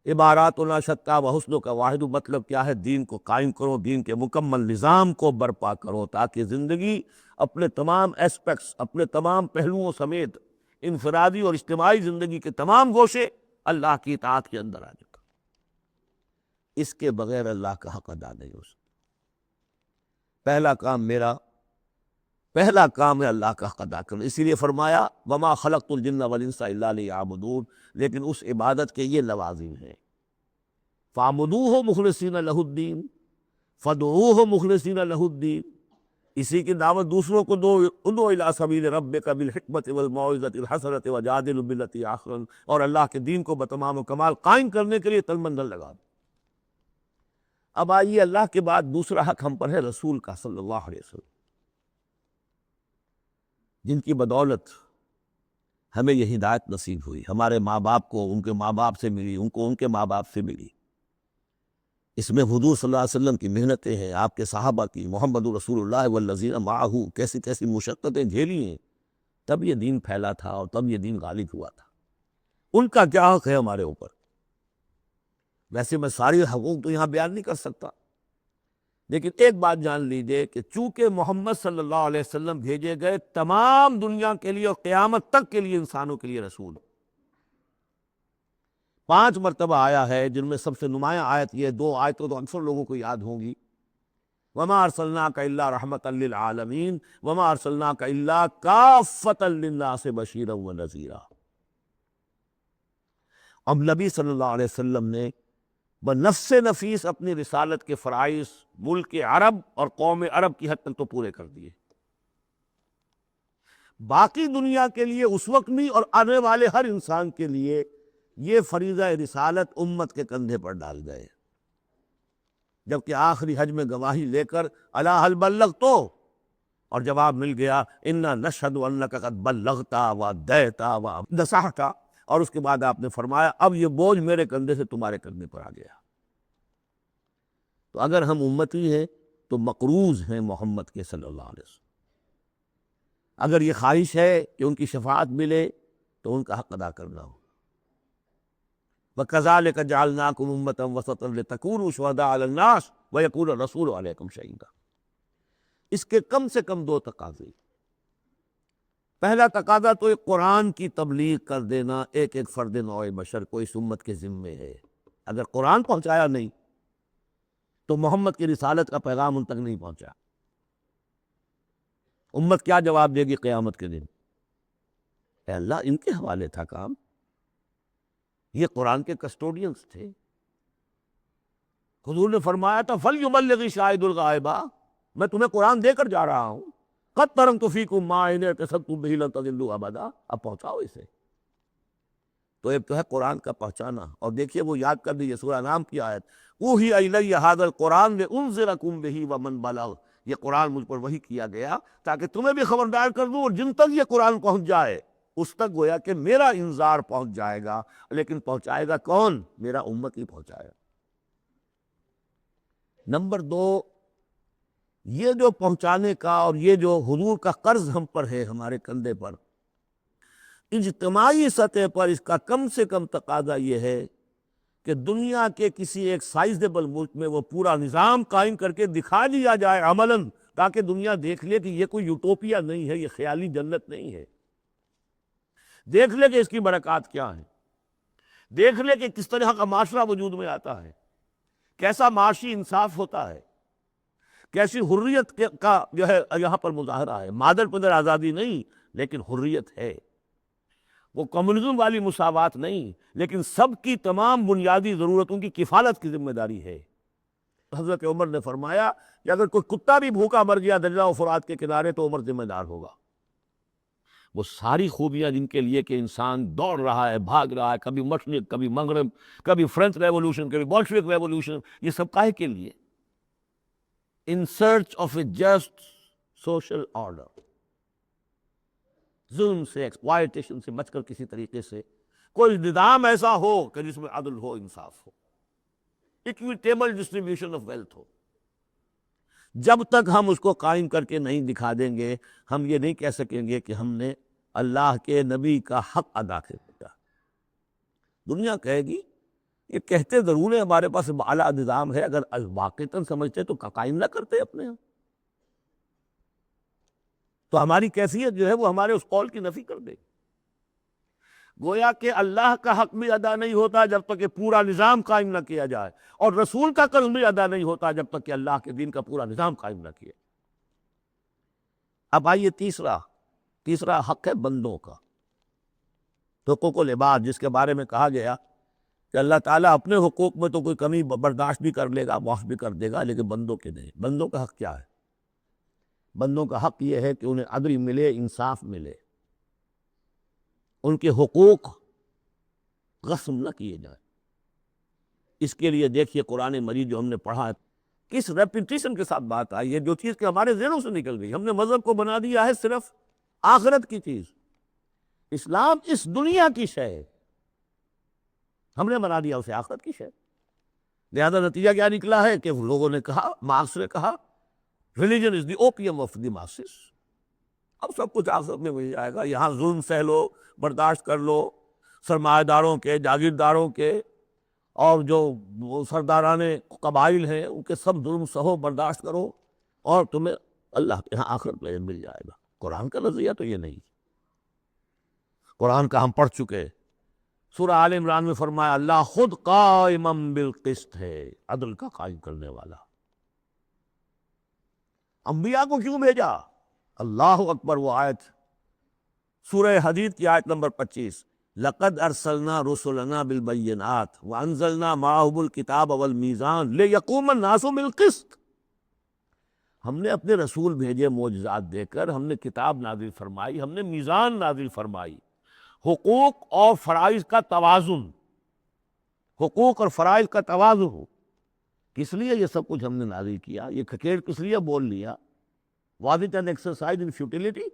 عباراتنا شتیٰ وحسن کا واحد مطلب کیا ہے؟ دین کو قائم کرو، دین کے مکمل نظام کو برپا کرو، تاکہ زندگی اپنے تمام ایسپیکٹس، اپنے تمام پہلوؤں سمیت انفرادی اور اجتماعی زندگی کے تمام گوشے اللہ کی اطاعت کے اندر آ جائے۔ اس کے بغیر اللہ کا حق ادا نہیں ہو سکتا۔ پہلا کام ہے اللہ کا حق ادا کرنا، اسی لیے فرمایا وما خلقت الجن والانس الا لیعبدون، لیکن اس عبادت کے یہ لوازم ہیں، فاعبدوہ مخلصین لہ الدین، فادعوہ مخلصین لہ الدین، اسی کی دعوت دوسروں کو دو، ادع الی سبیل ربک بالحکمۃ والموعظۃ الحسنۃ وجادلھم باللتی احسن، اور اللہ کے دین کو بتمام و کمال قائم کرنے کے لیے تلمندل لگا دو۔ اب آئیے، اللہ کے بعد دوسرا حق ہم پر ہے رسول کا صلی اللہ علیہ وسلم، جن کی بدولت ہمیں یہ ہدایت نصیب ہوئی، ہمارے ماں باپ کو ان کے ماں باپ سے ملی، ان کو ان کے ماں باپ سے ملی۔ اس میں حضور صلی اللہ علیہ وسلم کی محنتیں ہیں، آپ کے صحابہ کی، محمد رسول اللہ والذین معہ، کیسی کیسی مشقتیں جھیلی ہیں، تب یہ دین پھیلا تھا اور تب یہ دین غالب ہوا تھا۔ ان کا کیا حق ہے ہمارے اوپر؟ ویسے میں ساری حقوق تو یہاں بیان نہیں کر سکتا، لیکن ایک بات جان لیجئے کہ چونکہ محمد صلی اللہ علیہ وسلم بھیجے گئے تمام دنیا کے لیے اور قیامت تک کے لیے انسانوں کے لیے رسول، 5 مرتبہ آیا ہے، جن میں سب سے نمایاں آیت یہ 2 آیتوں تو اکثر لوگوں کو یاد ہوں گی، وما ارسلناک الا رحمۃ للعالمین وما ارسلناک الا کافۃ للناس بشیرا ونذیرا۔ اب نبی صلی اللہ علیہ وسلم نے بنفس نفیس اپنی رسالت کے فرائض ملک عرب اور قوم عرب کی حد تک تو پورے کر دیے، باقی دنیا کے لیے اس وقت بھی اور آنے والے ہر انسان کے لیے یہ فریضہ رسالت امت کے کندھے پر ڈال گئے، جبکہ آخری حج میں گواہی لے کر الا هل بلغت، اور جواب مل گیا انا نشهد انک قد بلغت وادیت ونصحت، اور اس کے بعد آپ نے فرمایا اب یہ بوجھ میرے کندھے سے تمہارے کندھے پر آ گیا۔ تو اگر ہم امتی ہیں تو مقروض ہیں محمد کے صلی اللہ علیہ وسلم، اگر یہ خواہش ہے کہ ان کی شفاعت ملے تو ان کا حق ادا کرنا ہو۔ وَكَذَلِكَ جَعَلْنَاكُمْ أُمَّةً وَسَطًا لِتَكُونُوا شُهَدَاءَ عَلَى النَّاسِ وَيَكُونَ الرَّسُولُ عَلَيْكُمْ شَهِيدًا۔ اس کے کم سے کم 2 تقاضے۔ پہلا تقاضا تو ایک قرآن کی تبلیغ کر دینا ایک ایک فرد نوع بشر کو اس امت کے ذمے ہے، اگر قرآن پہنچایا نہیں تو محمد کی رسالت کا پیغام ان تک نہیں پہنچا، امت کیا جواب دے گی قیامت کے دن؟ اے اللہ، ان کے حوالے تھا کام، یہ قرآن کے کسٹوڈینز تھے۔ حضور نے فرمایا تھا فَلْيُبَلِّغِ شَاهِدُ الْغَائِبَ، میں تمہیں قرآن دے کر جا رہا ہوں، قَدْ تَرَكْتُ فِيكُم مَا إِنْ اعْتَصَمْتُم بِهِ لَن تَضِلُّوا أَبَدًا، اب پہنچاؤ اسے۔ تو ایک تو ہے قرآن کا پہنچانا، اور دیکھیے وہ یاد کر لیجیے سورہ انعام کی آیت اوحی الی ھذا القرآن لانذرکم بہ ومن بلغ، یہ قرآن مجھ پر وحی کیا گیا تاکہ تمہیں بھی خبردار کر دوں، اور جن تک یہ قرآن پہنچ جائے اس تک گویا کہ میرا انذار پہنچ جائے گا، لیکن پہنچائے گا کون؟ میرا امت ہی پہنچائے گا۔ نمبر 2، یہ جو پہنچانے کا اور یہ جو حضور کا قرض ہم پر ہے، ہمارے کندھے پر، اجتماعی سطح پر اس کا کم سے کم تقاضا یہ ہے کہ دنیا کے کسی ایک سائزیبل ملک میں وہ پورا نظام قائم کر کے دکھا دیا جائے عملاً، تاکہ دنیا دیکھ لے کہ یہ کوئی یوٹوپیا نہیں ہے، یہ خیالی جنت نہیں ہے، دیکھ لے کہ اس کی برکات کیا ہیں، دیکھ لے کہ کس طرح کا معاشرہ وجود میں آتا ہے، کیسا معاشی انصاف ہوتا ہے، کیسی حریت کا جو ہے یہاں پر مظاہرہ ہے، مادر پدر آزادی نہیں لیکن حریت ہے، وہ کمیونزم والی مساوات نہیں لیکن سب کی تمام بنیادی ضرورتوں کی کفالت کی ذمہ داری ہے۔ حضرت عمر نے فرمایا کہ اگر کوئی کتا بھی بھوکا مر گیا دجلہ و فرات کے کنارے تو عمر ذمہ دار ہوگا۔ وہ ساری خوبیاں جن کے لیے کہ انسان دوڑ رہا ہے، بھاگ رہا ہے، کبھی مشرق، کبھی مغرب، کبھی فرینچ ریولوشن، کبھی بولشوک ریولوشن، یہ سب کاہے کے لیے؟ In search of a just social order. ظلم سے، ایکسپلائٹیشن سے بچ کر کسی طریقے سے کوئی نظام ایسا ہو کہ جس میں عدل ہو، انصاف ہو، اکویٹیبل ڈسٹریبیوشن آف ویلتھ ہو۔ جب تک ہم اس کو قائم کر کے نہیں دکھا دیں گے، ہم یہ نہیں کہہ سکیں گے کہ ہم نے اللہ کے نبی کا حق ادا کر دیا۔ دنیا کہے گی یہ کہتے ضرور ہے ہمارے پاس اعلیٰ نظام ہے، اگر واقعتاً سمجھتے تو قائم نہ کرتے اپنے ہم، تو ہماری کیفیت جو ہے وہ ہمارے اس قول کی نفی کر دے۔ گویا کہ اللہ کا حق بھی ادا نہیں ہوتا جب تک کہ پورا نظام قائم نہ کیا جائے، اور رسول کا قول بھی ادا نہیں ہوتا جب تک کہ اللہ کے دین کا پورا نظام قائم نہ کیا۔ اب آئیے تیسرا حق ہے بندوں کا، حقوق العباد، جس کے بارے میں کہا گیا کہ اللہ تعالیٰ اپنے حقوق میں تو کوئی کمی برداشت بھی کر لے گا، معاف بھی کر دے گا، لیکن بندوں کے نہیں۔ بندوں کا حق کیا ہے؟ بندوں کا حق یہ ہے کہ انہیں عدل ملے، انصاف ملے، ان کے حقوق غصب نہ کیے جائیں۔ اس کے لیے دیکھیے قرآن مجید جو ہم نے پڑھا ہے، کس ریپیٹیشن کے ساتھ بات آئی ہے، جو چیز کہ ہمارے ذہنوں سے نکل گئی۔ ہم نے مذہب کو بنا دیا ہے صرف آخرت کی چیز، اسلام اس دنیا کی شے ہے، ہم نے بنا دیا اسے آخرت کی شے۔ لہذا نتیجہ کیا نکلا ہے کہ لوگوں نے کہا، مارکس نے کہا، religion is the opium of the masses. اب سب کچھ آخرت میں مل جائے گا، یہاں ظلم سہ لو، برداشت کر لو، سرمایہ داروں کے، جاگیرداروں کے، اور جو سرداران قبائل ہیں ان کے سب ظلم سہو، برداشت کرو، اور تمہیں اللہ کے یہاں آخرت میں مل جائے گا۔ قرآن کا نظریہ تو یہ نہیں۔ قرآن کا ہم پڑھ چکے، سورہ آل عمران میں فرمایا اللہ خود قائما بالقسط ہے، عدل کا قائم کرنے والا۔ انبیاء کو کیوں بھیجا؟ اللہ اکبر، وہ آیت سورہ حدید کی آیت نمبر 25، لقد ارسلنا رسلنا بالبینات وانزلنا معهم الکتاب والمیزان لیقوم الناس بالقسط۔ ہم نے اپنے رسول بھیجے معجزات دے کر، ہم نے کتاب نازل فرمائی، ہم نے میزان نازل فرمائی، حقوق اور فرائض کا توازن، حقوق اور فرائض کا توازن ہو۔ کس لیے یہ سب کچھ ہم نے نازل کیا؟ یہ کھکیڑ کس لیے بول لیا؟ Was it an exercise in futility?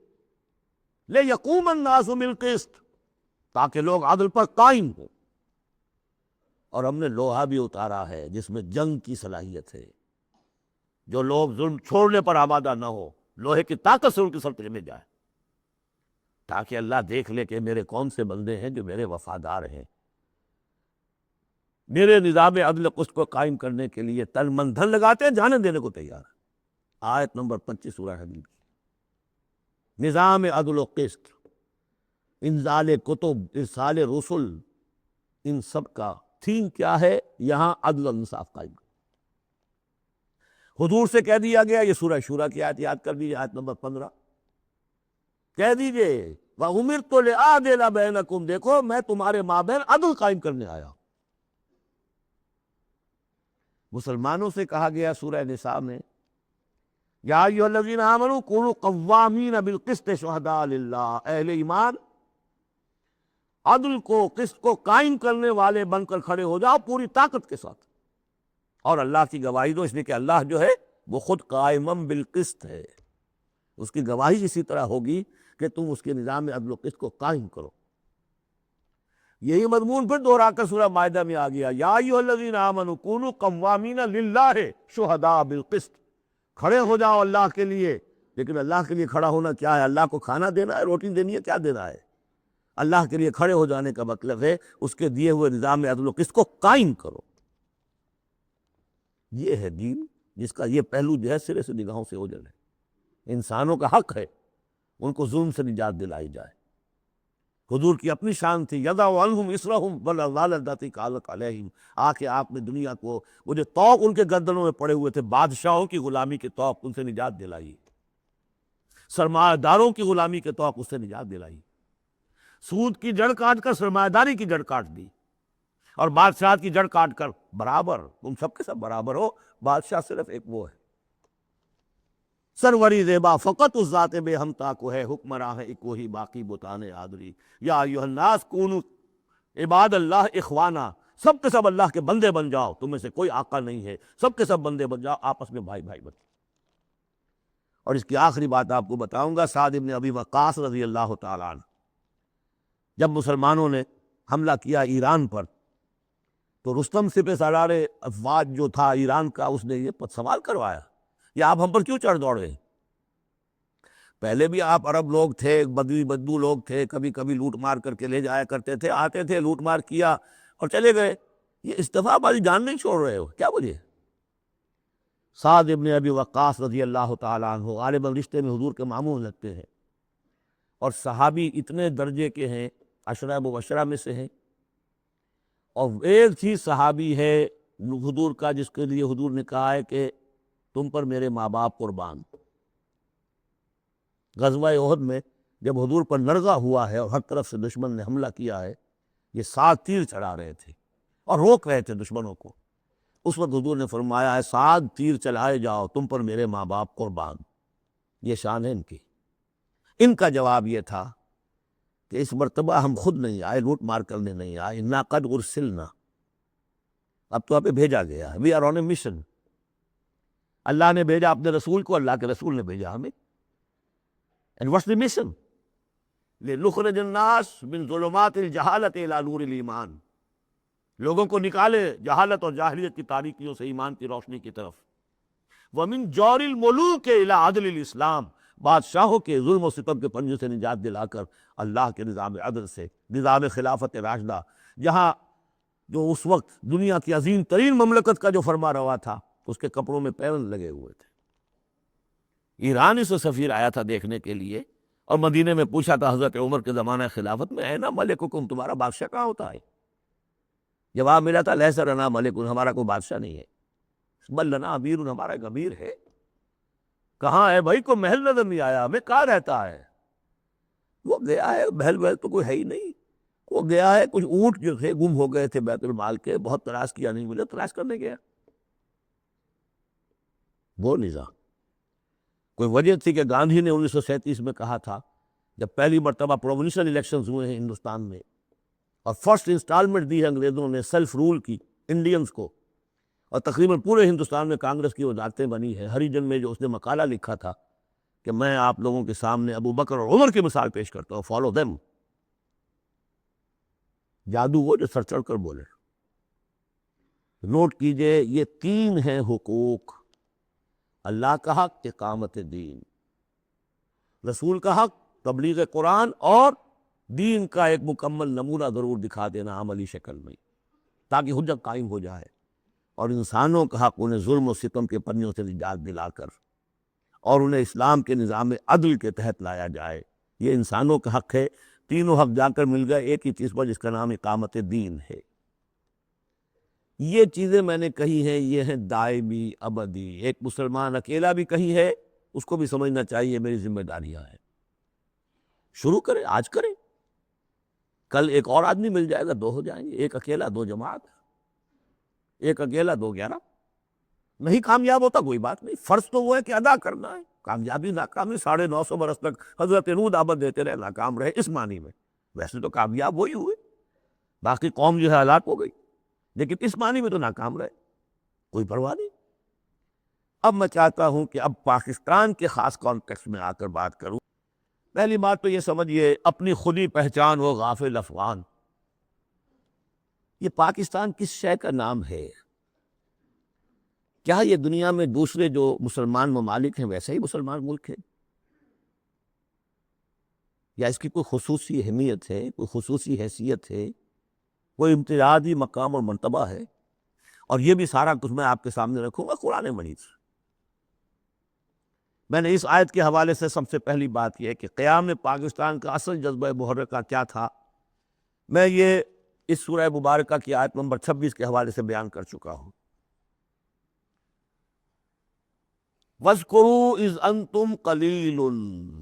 لیقوم الناس بالقسط، تاکہ لوگ عدل پر قائم ہوں۔ اور ہم نے لوہا بھی اتارا ہے جس میں جنگ کی صلاحیت ہے، جو لوگ ظلم چھوڑنے پر آمادہ نہ ہو، لوہے کی طاقت سے ان کی سر میں جائے، تاکہ اللہ دیکھ لے کہ میرے کون سے بندے ہیں جو میرے وفادار ہیں، میرے نظام عدل قسط کو قائم کرنے کے لیے تن من دھن لگاتے ہیں، جانے دینے کو تیار ہے۔ آیت نمبر 25 سورہ حدید کی۔ نظام عدل و قسط، انزال کتب، ارسال رسل، ان سب کا تھیم کیا ہے؟ یہاں عدل و انصاف قائم۔ حضور سے کہہ دیا گیا، یہ سورہ شورا کی آیت یاد کر دیجیے، آیت نمبر 15، کہہ دیجیے وَأُمِرْتُ لِأَعْدِلَ بَيْنَكُمْ، دیکھو میں تمہارے مابین عدل قائم کرنے آیا ہوں۔ مسلمانوں سے کہا گیا سورہ نساء میں، یا ایھا الذین آمنوا کونوا قوامین بالقسط شہداء للہ، اہل ایمان عدل کو، قسط کو قائم کرنے والے بن کر کھڑے ہو جاؤ پوری طاقت کے ساتھ، اور اللہ کی گواہی دو، اس لیے کہ اللہ جو ہے وہ خود قائم بالقسط ہے، اس کی گواہی اسی طرح ہوگی کہ تم اس کے نظام عدل و قسط کو قائم کرو۔ یہی مضمون پھر دوہرا کر سورہ مائدہ میں آ گیا، یا ایھا الذین آمنوا کونوا قوامین للہ شہداء بالقسط، کھڑے ہو جاؤ اللہ کے لیے۔ لیکن اللہ کے لیے کھڑا ہونا کیا ہے؟ اللہ کو کھانا دینا ہے، روٹی دینی ہے، کیا دینا ہے؟ اللہ کے لیے کھڑے ہو جانے کا مطلب ہے اس کے دیے ہوئے نظام عدل و قسط کو قائم کرو۔ یہ ہے دین، جس کا یہ پہلو جو ہے سرے سے نگاہوں سے اوجھل ہے۔ انسانوں کا حق ہے ان کو ظلم سے نجات دلائی جائے۔ حضور کی اپنی شان تھی، یضع عنہم اصرہم والاغلال التی کانت علیہم، آ کے آپ نے دنیا کو وہ جو طوق ان کے گردنوں میں پڑے ہوئے تھے، بادشاہوں کی غلامی کے طوق، ان سے نجات دلائی، سرمایہ داروں کی غلامی کے طوق، اس سے نجات دلائی، سود کی جڑ کاٹ کر سرمایہ داری کی جڑ کاٹ دی، اور بادشاہت کی جڑ کاٹ کر برابر، تم سب کے سب برابر ہو، بادشاہ صرف ایک وہ ہے، سروری زیبا فقط اس ذات بے ہمتا کو ہے، حکمراں ہے ایک وہی باقی بتانے آدری، یا ایھا الناس کونوا عباد اللہ اخوانا، سب کے سب اللہ کے بندے بن جاؤ، تم میں سے کوئی آقا نہیں ہے، سب کے سب بندے بن جاؤ، آپس میں بھائی بھائی بن۔ اور اس کی آخری بات آپ کو بتاؤں گا، سعد ابن ابی وقاص رضی اللہ تعالیٰ عنہ جب مسلمانوں نے حملہ کیا ایران پر، تو رستم سپہ سالار افواج جو تھا ایران کا، اس نے یہ سوال کروایا، یہ آپ ہم پر کیوں چڑھ دوڑے؟ پہلے بھی آپ عرب لوگ تھے، بدوی بدو لوگ تھے، کبھی کبھی لوٹ مار کر کے لے جایا کرتے تھے، آتے تھے لوٹ مار کیا اور چلے گئے، یہ استفا والی جان نہیں چھوڑ رہے ہو، کیا وجہ؟ سعد ابن ابی وقاص رضی اللہ تعالیٰ عنہ غالباً رشتے میں حضور کے ماموں لگتے ہیں، اور صحابی اتنے درجے کے ہیں، عشرہ مبشرہ میں سے ہیں، اور ایک چیز صحابی ہے حضور کا جس کے لیے حضور نے کہا ہے کہ تم پر میرے ماں باپ قربان۔ غزوہ احد میں جب حضور پر نرغہ ہوا ہے اور ہر طرف سے دشمن نے حملہ کیا ہے، یہ 7 تیر چلا رہے تھے اور روک رہے تھے دشمنوں کو، اس وقت حضور نے فرمایا ہے 7 تیر چلائے جاؤ، تم پر میرے ماں باپ قربان۔ یہ شان ہے ان کی۔ ان کا جواب یہ تھا کہ اس مرتبہ ہم خود نہیں آئے، لوٹ مار کرنے نہیں آئے، انا قد ارسلنا، اب تو ہمیں بھیجا گیا ہے، we are on a mission, اللہ نے بھیجا اپنے رسول کو، اللہ کے رسول نے بھیجا ہمیں۔ And what's the mission؟ لِنُخْرِجَ النَّاسَ مِنْ ظُلُمَاتِ الْجَهَالَةِ إِلَى نُورِ الْإِيمَانِ، لوگوں کو نکالے جہالت اور جاہلیت کی تاریکیوں سے ایمان کی روشنی کی طرف۔ وَمِنْ جَوْرِ الْمُلُوكِ إِلَى عَدْلِ الْإِسْلَامِ، بادشاہوں کے ظلم و ستم کے پنجے سے نجات دلا کر اللہ کے نظام عدل سے، نظام خلافت راشدہ، جہاں جو اس وقت دنیا کی عظیم ترین مملکت کا جو فرما روا تھا، اس کے کپڑوں میں پیرن لگے ہوئے تھے۔ ایرانی سے سفیر آیا تھا دیکھنے کے لیے، اور مدینے میں پوچھا تھا حضرت عمر کے زمانہ خلافت میں، اینا ملککم، تمہارا بادشاہ کہاں ہوتا ہے؟ جواب ملا تھا لیس لنا ملک، ہمارا کوئی بادشاہ نہیں ہے، بل لنا امیر، ہمارا ایک امیر ہے۔ کہاں ہے بھائی؟ کوئی محل نظر نہیں آیا ہمیں، کہاں رہتا ہے؟ وہ گیا ہے، محل وحل تو کوئی ہے ہی نہیں، وہ گیا ہے، کچھ اونٹ جو تھے گم ہو گئے تھے بیت المال کے، بہت تلاش کیا نہیں ملے، تلاش کرنے گیا۔ وہ نظام کوئی وجہ تھی کہ گاندھی نے 1937 میں کہا تھا، جب پہلی مرتبہ پروونشل الیکشنز ہوئے ہیں ہندوستان میں، اور فرسٹ انسٹالمنٹ دی ہے انگریزوں نے سیلف رول کی انڈینز کو، اور تقریباً پورے ہندوستان میں کانگریس کی وزارتیں بنی ہے، ہریجن میں جو اس نے مقالہ لکھا تھا کہ میں آپ لوگوں کے سامنے ابو بکر اور عمر کی مثال پیش کرتا ہوں، فالو دیم۔ جادو وہ جو سر چڑھ کر بولے۔ نوٹ کیجئے، یہ 3 ہیں حقوق: اللہ کا حق اقامت دین، رسول کا حق تبلیغ قرآن، اور دین کا ایک مکمل نمونہ ضرور دکھا دینا عملی شکل میں، تاکہ حجت قائم ہو جائے، اور انسانوں کا حق انہیں ظلم و ستم کے پنجوں سے نجات دلا کر اور انہیں اسلام کے نظام عدل کے تحت لایا جائے۔ یہ انسانوں کا حق ہے، تینوں حق جا کر مل گئے ایک ہی چیز پر، جس کا نام اقامت دین ہے۔ یہ چیزیں میں نے کہی ہیں، یہ ہیں دائمی ابدی۔ ایک مسلمان اکیلا بھی کہیں ہے، اس کو بھی سمجھنا چاہیے میری ذمہ داریاں ہیں۔ شروع کریں، آج کریں، کل ایک اور آدمی مل جائے گا، 2 ہو جائیں گے، ایک اکیلا 2 جماعت، ایک اکیلا 2 11۔ نہیں کامیاب ہوتا کوئی بات نہیں، فرض تو وہ ہے کہ ادا کرنا ہے، کامیابی ناکامی 950 برس تک حضرت نوح دعوت دیتے رہے، ناکام رہے، اس معنی میں ویسے تو کامیاب وہی ہوئے، باقی قوم جو ہے ہلاک ہو گئی، لیکن اس معنی میں تو ناکام رہے، کوئی پرواہ نہیں۔ اب میں چاہتا ہوں کہ اب پاکستان کے خاص کانٹیکسٹ میں آ کر بات کروں۔ پہلی بات تو یہ سمجھیے، اپنی خودی پہچان ہو غافل افغان۔ یہ پاکستان کس شے کا نام ہے؟ کیا یہ دنیا میں دوسرے جو مسلمان ممالک ہیں ویسے ہی مسلمان ملک ہے، یا اس کی کوئی خصوصی اہمیت ہے، کوئی خصوصی حیثیت ہے، کوئی امتیازی مقام اور مرتبہ ہے؟ اور یہ بھی سارا کچھ میں آپ کے سامنے رکھوں گا قرآن مجید سے۔ میں نے اس آیت کے حوالے سے سب سے پہلی بات یہ ہے کہ قیام پاکستان کا اصل جذبہ محرکہ کیا تھا، میں یہ اس سورہ مبارکہ کی آیت نمبر 26 کے حوالے سے بیان کر چکا ہوں۔ وَاذْكُرُوا إِذْ أَنْتُمْ قَلِيلٌ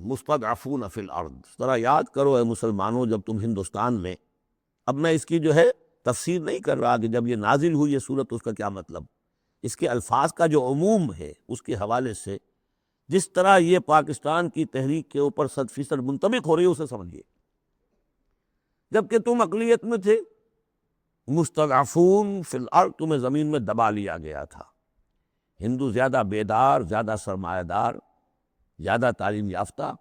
مُسْتَضْعَفُونَ فِي الْأَرْضِ، ذرا یاد کرو اے مسلمانوں جب تم ہندوستان میں، اب میں اس کی جو ہے تفسیر نہیں کر رہا کہ جب یہ نازل ہوئی یہ صورت اس کا کیا مطلب، اس کے الفاظ کا جو عموم ہے اس کے حوالے سے جس طرح یہ پاکستان کی تحریک کے اوپر 100% منطبق ہو رہی ہے اسے سمجھیے۔ جبکہ تم اقلیت میں تھے، مستضعفون فی الارض، تمہیں زمین میں دبا لیا گیا تھا، ہندو زیادہ بیدار، زیادہ سرمایہ دار، زیادہ تعلیم یافتہ،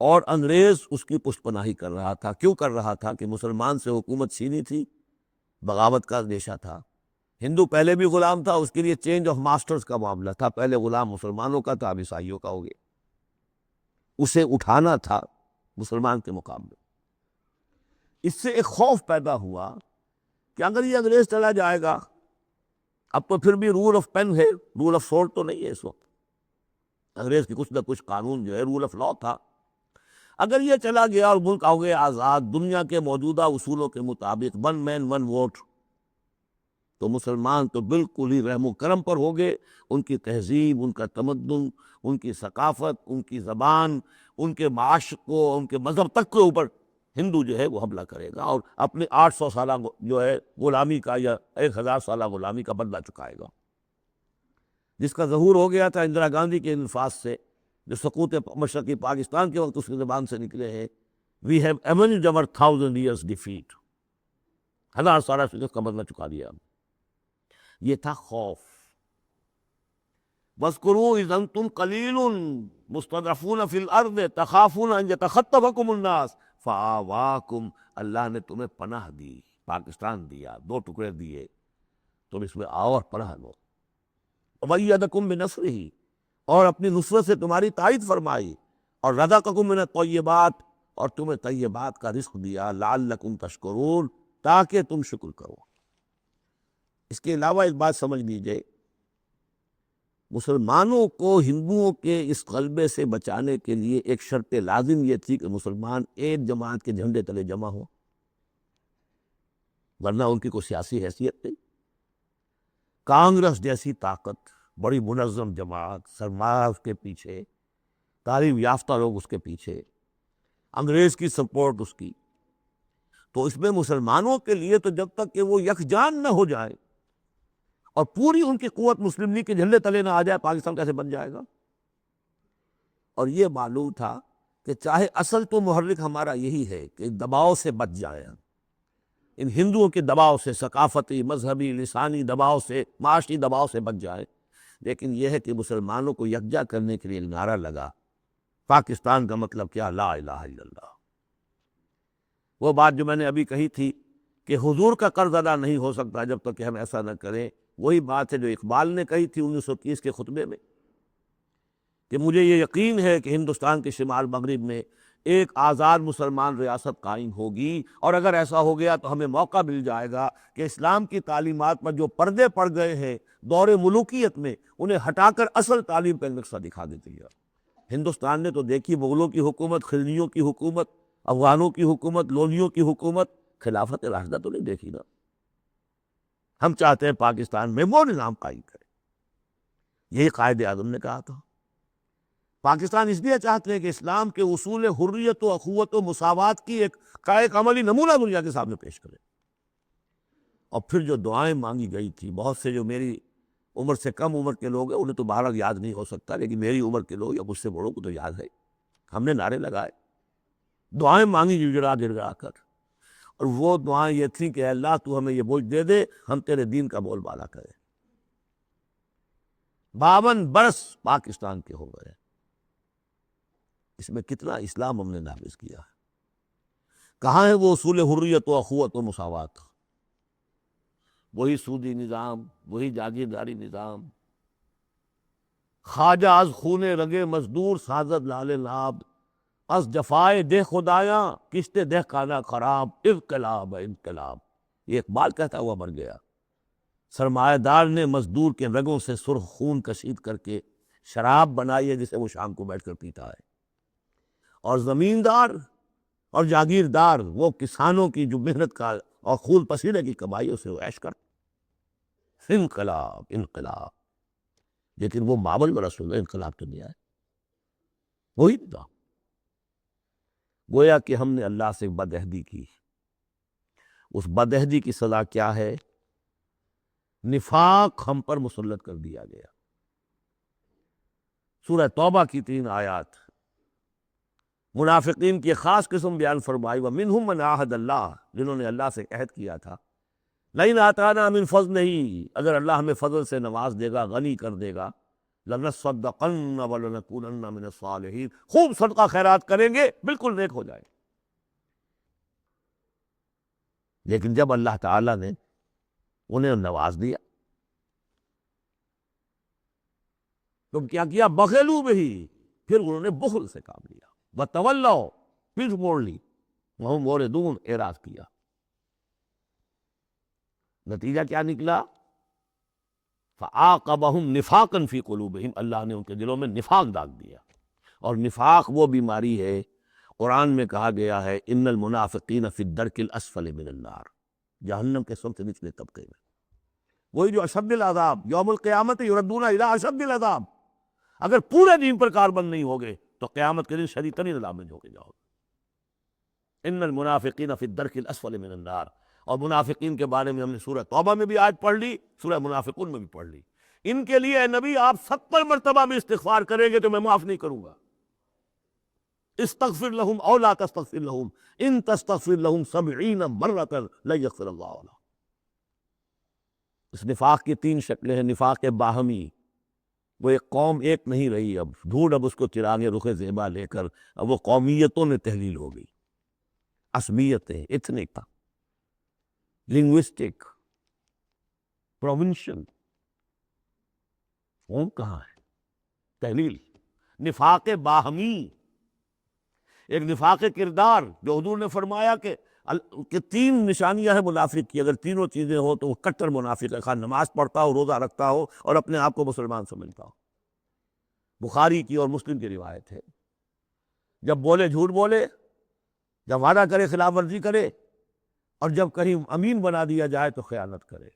اور انگریز اس کی پشت پناہی کر رہا تھا۔ کیوں کر رہا تھا؟ کہ مسلمان سے حکومت چھینی تھی، بغاوت کا اندیشہ تھا۔ ہندو پہلے بھی غلام تھا، اس کے لیے چینج آف ماسٹرز کا معاملہ تھا، پہلے غلام مسلمانوں کا تھا، اب عیسائیوں کا ہو گیا، اسے اٹھانا تھا مسلمان کے مقابلے۔ اس سے ایک خوف پیدا ہوا کہ اگر یہ انگریز چلا جائے گا، اب تو پھر بھی رول آف پین ہے، رول آف سورڈ تو نہیں ہے اس وقت، انگریز کی کچھ نہ کچھ قانون جو ہے رول آف لا تھا، اگر یہ چلا گیا اور ملک ہو گیا آزاد دنیا کے موجودہ اصولوں کے مطابق، ون مین ون ووٹ، تو مسلمان تو بالکل ہی رحم و کرم پر ہو گئے، ان کی تہذیب، ان کا تمدن، ان کی ثقافت، ان کی زبان، ان کے معاش کو، ان کے مذہب تک کے اوپر ہندو جو ہے وہ حملہ کرے گا، اور اپنے 800 سالہ جو ہے غلامی کا یا 1000 سالہ غلامی کا بدلہ چکائے گا، جس کا ظہور ہو گیا تھا اندرا گاندھی کے انفاذ سے، جو سقوط مشرقی پاکستان کے وقت اس کی زبان سے نکلے ہیں، we have ایونجڈ our 1000 years defeat، 1000 سالہ شکست کا بدلہ چکا دیا۔ یہ تھا خوف۔ وَاذْكُرُوا إِذْ أَنْتُمْ قَلِيلٌ مُسْتَضْعَفُونَ فِي الْأَرْضِ تَخَافُونَ أَنْ يَتَخَطَّفَكُمُ النَّاسُ فَآوَاكُمْ، اللہ نے تمہیں پناہ دی، پاکستان دیا، 2 ٹکڑے دیے، تم اس میں آؤ اور پناہ لو۔ وَأَيَّدَكُمْ بِنَصْرِهِ، اور اپنی نصرت سے تمہاری تائید فرمائی، اور رَزَقَكُم مِّنَ الطَّيِّبَاتِ، اور تمہیں طیبات کا رزق دیا، لعلکم تشکرون، تاکہ تم شکر کرو۔ اس کے علاوہ ایک بات سمجھ لیجئے، مسلمانوں کو ہندوؤں کے اس غلبے سے بچانے کے لیے ایک شرط لازم یہ تھی کہ مسلمان ایک جماعت کے جھنڈے تلے جمع ہو، ورنہ ان کی کوئی سیاسی حیثیت نہیں۔ کانگریس جیسی طاقت، بڑی منظم جماعت، سرمایہ اس کے پیچھے، تعلیم یافتہ لوگ اس کے پیچھے، انگریز کی سپورٹ اس کی، تو اس میں مسلمانوں کے لیے تو جب تک کہ وہ یکجان نہ ہو جائے اور پوری ان کی قوت مسلم لیگ کے جھنڈے تلے نہ آ جائے، پاکستان کیسے بن جائے گا؟ اور یہ معلوم تھا کہ چاہے اصل تو محرک ہمارا یہی ہے کہ دباؤ سے بچ جائیں، ان ہندوؤں کے دباؤ سے، ثقافتی، مذہبی، لسانی دباؤ سے، معاشی دباؤ سے بچ جائیں، لیکن یہ ہے کہ مسلمانوں کو یکجا کرنے کے لیے نعرہ لگا، پاکستان کا مطلب کیا؟ لا الہ الا اللہ۔ وہ بات جو میں نے ابھی کہی تھی کہ حضور کا قرض ادا نہیں ہو سکتا جب تک کہ ہم ایسا نہ کریں، وہی بات ہے جو اقبال نے کہی تھی 1930 کے خطبے میں، کہ مجھے یہ یقین ہے کہ ہندوستان کے شمال مغرب میں ایک آزاد مسلمان ریاست قائم ہوگی، اور اگر ایسا ہو گیا تو ہمیں موقع مل جائے گا کہ اسلام کی تعلیمات پر جو پردے پڑ گئے ہیں دور ملوکیت میں، انہیں ہٹا کر اصل تعلیم کا نقشہ دکھا دیتے ہیں۔ ہندوستان نے تو دیکھی مغلوں کی حکومت، خلجیوں کی حکومت، افغانوں کی حکومت، لونیوں کی حکومت، خلافت راشدہ تو نہیں دیکھی نا۔ ہم چاہتے ہیں پاکستان میں وہ نظام قائم کرے، یہی قائد اعظم نے کہا تھا۔ پاکستان اس لیے چاہتے ہیں کہ اسلام کے اصول حریت و اخوت و مساوات کی ایک عملی نمونہ دنیا کے سامنے پیش کرے۔ اور پھر جو دعائیں مانگی گئی تھی، بہت سے جو میری عمر سے کم عمر کے لوگ ہیں انہیں تو بہرحال یاد نہیں ہو سکتا، لیکن میری عمر کے لوگ یا مجھ سے بڑوں کو تو یاد ہے، ہم نے نعرے لگائے، دعائیں مانگی گڑگڑا گڑگڑا کر، اور وہ دعائیں یہ تھیں کہ اے اللہ تو ہمیں یہ بوجھ دے دے، ہم تیرے دین کا بول بالا کریں۔ 52 برس پاکستان کے ہو گئے، اس میں کتنا اسلام ہم نے نافذ کیا ہے؟ کہاں ہے وہ اصول حریت و اخوت و مساوات؟ وہی سودی نظام، وہی جاگیرداری نظام، خواجہ از خون رگے مزدور سازد لال لاب، از جفائے دہ خدایاں کشت دہ خانہ خراب، انقلاب انقلاب۔ یہ اقبال کہتا ہوا مر گیا۔ سرمایہ دار نے مزدور کے رگوں سے سرخ خون کشید کر کے شراب بنائی ہے جسے وہ شام کو بیٹھ کر پیتا ہے، اور زمیندار اور جاگیردار وہ کسانوں کی جو محنت کا اور خون پسینے کی کمائی اسے وہ عیش کر۔ انقلاب انقلاب، لیکن وہ ماول میں رسول انقلاب تو نہیں آئے، وہی تھا۔ گویا کہ ہم نے اللہ سے بد عہدی کی، اس بد عہدی کی سزا کیا ہے؟ نفاق ہم پر مسلط کر دیا گیا۔ سورہ توبہ کی 3 آیات منافقین کی خاص قسم بیان فرمائی، وَمِنْهُمْ مَنْ عَاهَدَ اللَّهَ، جنہوں نے اللہ سے عہد کیا تھا، لَئِنْ آتَانَا مِنْ فَضْلِهِ، اگر اللہ ہمیں فضل سے نواز دے گا، غنی کر دے گا، لَنَصَّدَّقَنَّ وَلَنَكُونَنَّ مِنَ الصَّالِحِينَ، خوب صدقہ خیرات کریں گے، بالکل نیک ہو جائیں۔ لیکن جب اللہ تعالیٰ نے انہیں نواز دیا تو کیا کیا؟ بخلوا بہ، پھر انہوں نے بخل سے کام لیا، وتولوا، پھر موڑ لی، وہم موردون، اعراض کیا۔ نتیجہ کیا نکلا؟ فَعَاقَبَهُمْ نِفَاقًا فِي قُلُوبِهِمْ، اللہ نے ان کے دلوں میں نفاق ڈال دیا۔ اور نفاق وہ بیماری ہے، قرآن میں کہا گیا ہے ان المنافقین فی الدرک الاسفل من النار، جہنم کے سب سے نچلے طبقے میں، وہی جو اشد العذاب، یوم القیامت یردون الی اشد العذاب، اگر پورے دین پر کاربند نہیں ہوگے تو قیامت کے دن شدید ترین عذاب میں جھونکے جاؤ گے۔ ان المنافقین فی الدرک الاسفل من النار، اور منافقین کے بارے میں ہم نے سورہ توبہ میں بھی آیت پڑھ لی، سورہ منافقون میں بھی پڑھ لی۔ ان کے لیے اے نبی آپ 70 مرتبہ بھی استغفار کریں گے تو میں معاف نہیں کروں گا۔ استغفر لهم او لا تستغفر لهم ان تستغفر لهم 70 مرۃ لن یغفر اللہ لهم۔ اس نفاق کی 3 شکلیں ہیں۔ نفاق باہمی، وہ ایک قوم ایک نہیں رہی، اب ڈھونڈ اب اس کو چراغ رخ زیبا لے کر، اب وہ قومیتوں میں تحلیل ہو گئی، عصبیتیں، ایتھنک، لنگوسٹک، پروونشل، قوم کہاں ہے؟ تحلیل۔ نفاق باہمی، ایک نفاق کردار، جو حضور نے فرمایا کہ 3 نشانیاں ہیں منافق کی، اگر تینوں چیزیں ہو تو وہ کٹر منافق ہے، خواہ نماز پڑھتا ہو، روزہ رکھتا ہو اور اپنے آپ کو مسلمان سمجھتا ہو۔ بخاری کی اور مسلم کی روایت ہے، جب بولے جھوٹ بولے، جب وعدہ کرے خلاف ورزی کرے، اور جب کہیں امین بنا دیا جائے تو خیانت کرے۔